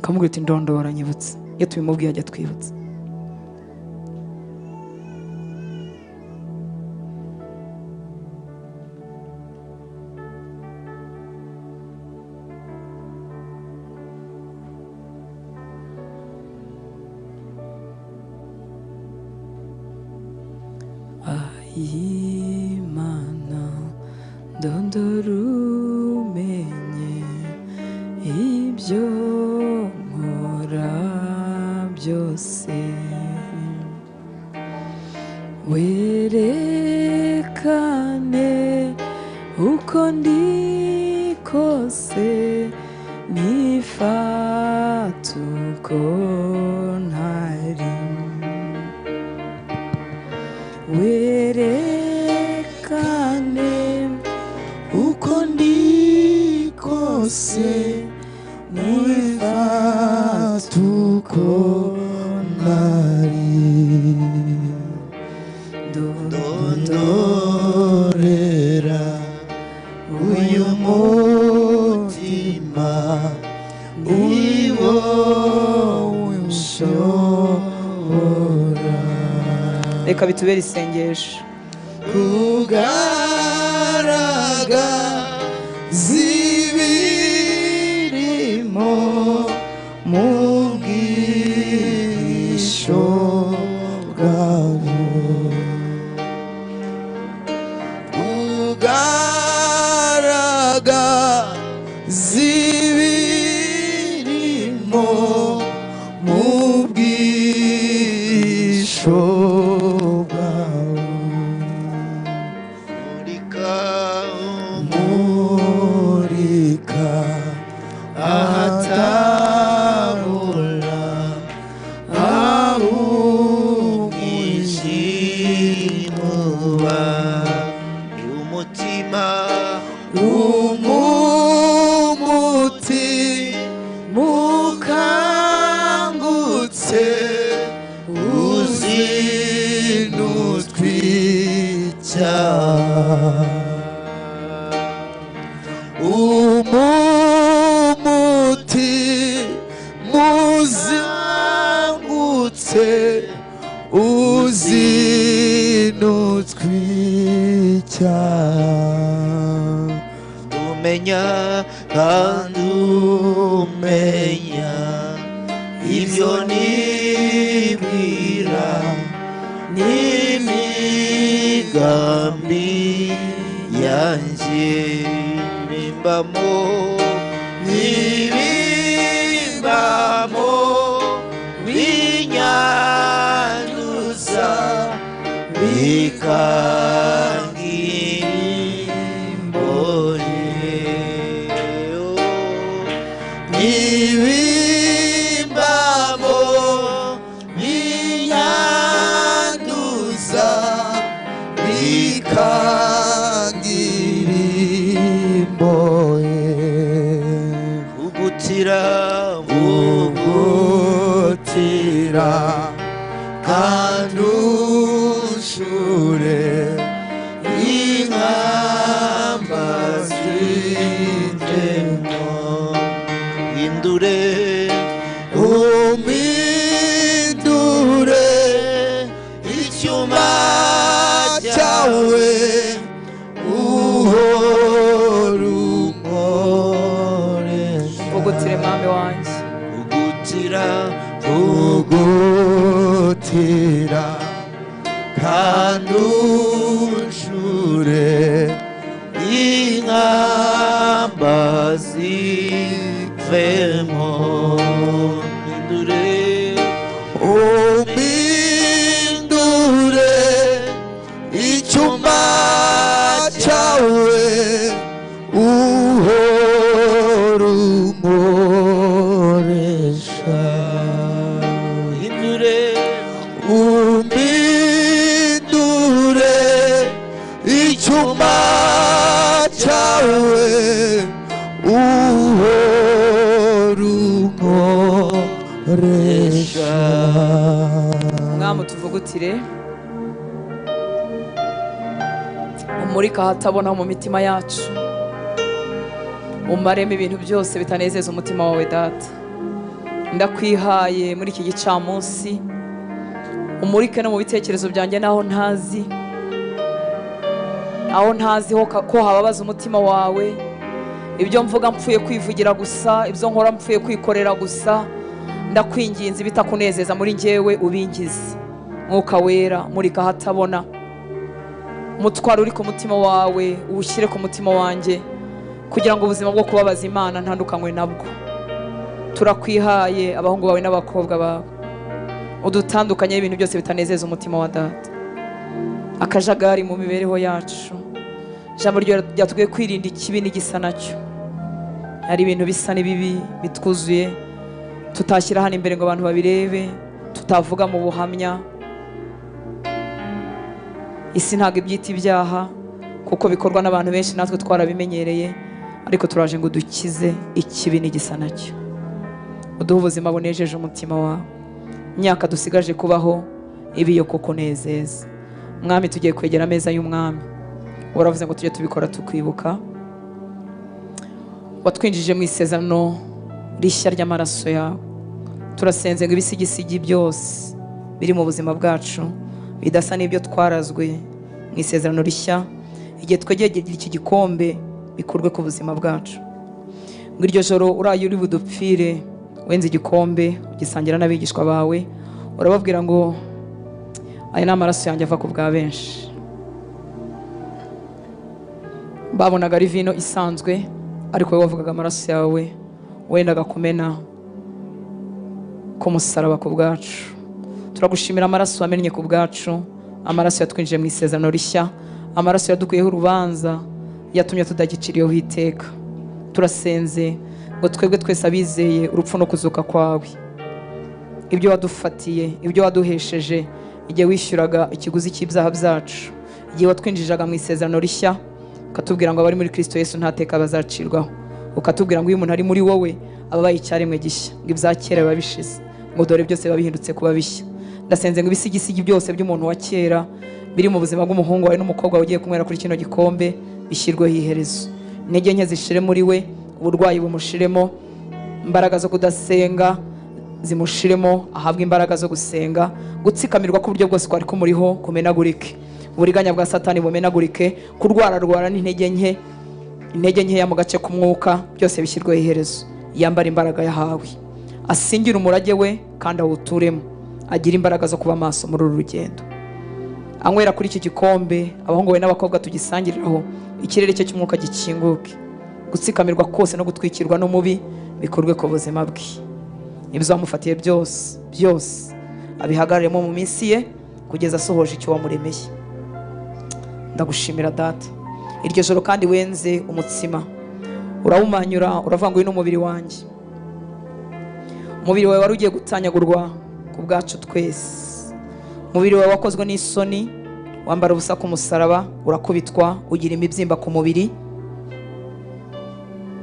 Kamubwira uti ndondora nyibutse. Iyo tubimubwiye ajya twibutsa. Imana ndondora umenye ibyo nkora byose, werekane uko ndi kose, nifata uko ntari. Werekane uko ndi kose, nifata uko ntari. Ndondorera uyu mutima, ni wowe ushobora. Reka bitubere isengesho. Kugaragaza ibirimo mu bwisho bwawe, kugaragaza ibirimo mu bwisho umenya kandi umenya ibyo nibwira n'imigambi ibimbamo ibimbamo binyanduza bikangira imbore ibimbamo binyanduza bikangira imbohe vugutira vugutira kandi ushure inkamba z'indemo hindure umpindure icyuma cyawe uhora unkoresha vugutire mwami wanjye vugutira vugutira kandi unshure inkamba zivemo hindure umpindure icyuma cyawe uhora unkoresha hindure umpindure icyuma cyawe uhora unkoresha mwami tuvugutire umurika ahatabona mu mitima yacu umaremo ibintu byose bitanezeza umutima wawe data ndakwihaye muri iki gicamunsi umurike no mu bitekerezo byanjye naho ntazi ko hababaza umutima wawe ibyo mvuga mpfuye kwivugira gusa ibyo nkora mpfuye kwikorera gusa ndakwinginze bitakunezeza muri njyewe ubingize mwuka wera murika ahatabona umutwaro uri ku mutima wawe uwushyire ku mutima wanjye kugira ngo ubuzima bwo kubabaza Imana ntandukanywe nabwo turakwihaye abahungu bawe n'abakobwa bawe udutandukanye ibintu byose bitanezeza umutima wa data akajagari mu mibereho yacu ijambo ryatubwiye kwirinda ikibi n'igisa nacyo hari ibintu bisa n'ibibi bitwuzuye tutashyira hano imbere ngo abantu babirebe tutavuga mu buhamya isi ntabwo ibyita ibyaha kuko bikorwa n'abantu benshi natwe twarabimenyereye ariko turaje ngo dukize ikibi n'igisa nacyo uduhe ubuzima bunejeje umutima wawe imyaka dusigaje kubaho ibiyo koko nezeza mwami tugiye kwegera ameza y'umwami waravuze ngo tujye tubikora tukwibuka watwinjije mu isezerano rishya ry'amaraso yawe turasenze ngo ibisigisigi byose biri mu buzima bwacu bidasa n'ibyo twarazwe mu isezerano rishya igihe twegera iki gikombe bikurwe ku buzima bwacu ngo iryo joro uraye uri budupfire wenze igikombe ugisangira n'abigishwa bawe urababwira ngo aya ni amaraso yanjye ava ku bwa benshi babonaga ari vino isanzwe ariko wowe wavugaga amaraso yawe wendaga kumena ku musaraba ku bwacu turagushimira amaraso wamennye ku bwacu amaraso yatwinjiye mu isezerano rishya amaraso yadukuyeho urubanza yatumye tudagiciriyeho iteka turasenze ngo twebwe twese abizeye urupfu no kuzuka kwawe ibyo wadufatiye ibyo waduhesheje igihe wishyuraga ikiguzi cy'ibyaha byacu igihe watwinjizaga mu isezerano rishya ukatubwira ngo abari muri Kristo Yesu nta teka bazacirwaho ukatubwira ngo iyo umuntu ari muri wowe ababaye icyaremwe gishya ngo ibya kera biba bishize ngo dore byose biba bihindutse kuba bishya ndasenze ngo ibisigisigi byose by'umuntu wa kera biri mu buzima bw'umuhungu wawe n'umukobwa wawe ugiye kumwera kuri kino gikombe bishyirweho iherezo intege nke zishire muri we uburwayi bumushiremo imbaraga zo kudasenga zimushiremo ahabwa imbaraga zo gusenga gutsikamirwa ku buryo bwose kwari kumuriho kumenagurike uburiganya bwa satani bumenagurike kurwararwara n'intege nkeya mu gace k'umwuka byose bishyirweho iherezo yambara imbaraga yahawe asingira umurage we kandi awuturemo agira imbaraga zo kuba maso muri uru rugendo anywera kuri iki gikombe, abahungu n'abakobwa tugisangiriraho, ikirere cye cy'umwuka gikinguke, gutsikamirwa kose no gutwikirwa n'umubi bikorwe ku buzima bwe. Ibyo wamufatiye byose abihagararemo mu minsi ye kugeza asohoje icyo wamuremeye. Ndagushimira data, iryo joro kandi wenze umutsima urawumanyura, uravuga ngo uyu ni umubiri wanjye. Umubiri wawe wari ugiye gutanyagurwa ku bwacu twese. Umubiri wawe wakozwe n'isoni, wambara ubusa ku musaraba, urakubitwa, ugira imibyimba ku mubiri,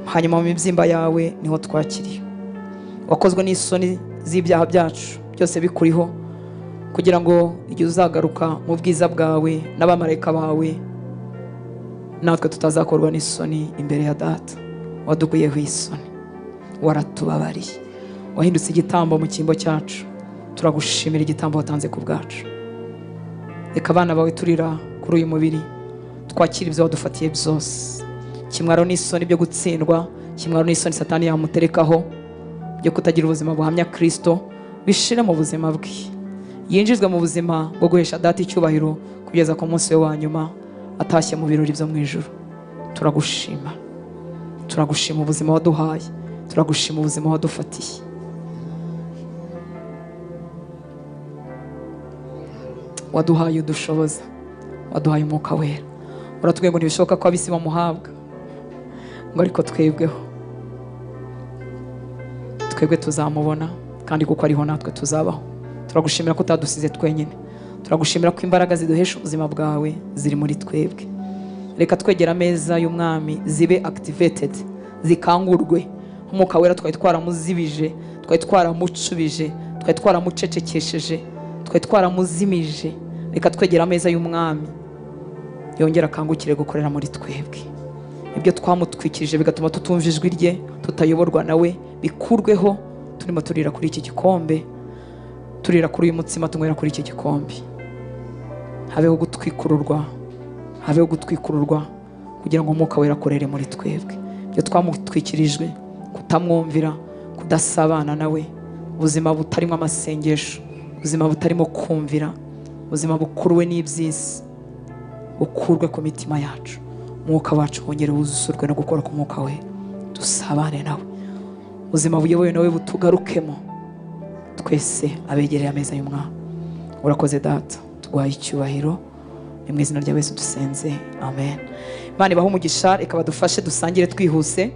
hanyuma mu mibyimba yawe niho twakiriye. Wakozwe n'isoni z'ibyaha byacu byose bikuriho, kugira ngo igihe uzagaruka mu bwiza bwawe n'abamarayika bawe, natwe tutazakorwa n'isoni imbere ya data. Wadukuyeho isoni, waratubabariye, wahindutse igitambo mu cyimbo cyacu. Turagushimira igitambo watanze ku bwacu. Reka abana bawe turira kuri uyu mubiri, twakira ibyo wadufatiye byose. Kimwaro n'isoni byo gutsindwa, kimwaro n'isoni Satani yamuterekaho byo kutagira ubuzima buhamya Kristo, bishire mu buzima bwe, yinjizwe mu buzima bwo guhesha data icyubahiro kugeza ku munsi we wa nyuma atashye mu birori byo mu ijuru. Turagushima, turagushima ubuzima waduhaye, turagushima ubuzima wadufatiye. Waduhaye udushoboza, waduhaye umwuka wera. Uratubwiye ngo ntibishoboka ko ab'isi bamuhabwa, ngo ariko twebwe tuzamubona, kandi kuko ariho natwe tuzabaho. Turagushimira ko utadusize twenyine, turagushimira ko imbaraga ziduhesha ubuzima bwawe ziri muri twebwe. Reka twegera ameza y'umwami zibe activated, zikangurwe. Umwuka wera twari twaramuzibije, twari twaramucubije, twari twaramucecekesheje, twari twaramuzimije. Reka twegera ameza y'umwami yongera akangukire gukorera muri twebwe. Ibyo twamutwikirije bigatuma tutumva ijwi rye, tutayoborwa nawe, bikurweho. Turimo turira kuri iki gikombe, turira kuri uyu mutsima, tunywera kuri iki gikombe. Habeho gutwikururwa, habeho gutwikururwa, kugira ngo umwuka wera akorere muri twebwe. Ibyo twamutwikirijwe, kutamwumvira, kudasabana nawe, ubuzima butarimo amasengesho, ubuzima butarimo kumvira, ubuzima bukuruwe n'iby'isi, bukurwe ku mitima yacu. Umwuka wacu wongere wuzusurwe no gukora ku mwuka we, dusabane nawe. Ubuzima buyobowe nawe butugarukemo twese abegereye ameza y'umwami. Urakoze data, tuguhaye icyubahiro, ni mu izina rya Yesu dusenze, amen. Imana ibahe umugisha. Reka badufashe dusangire twihuse.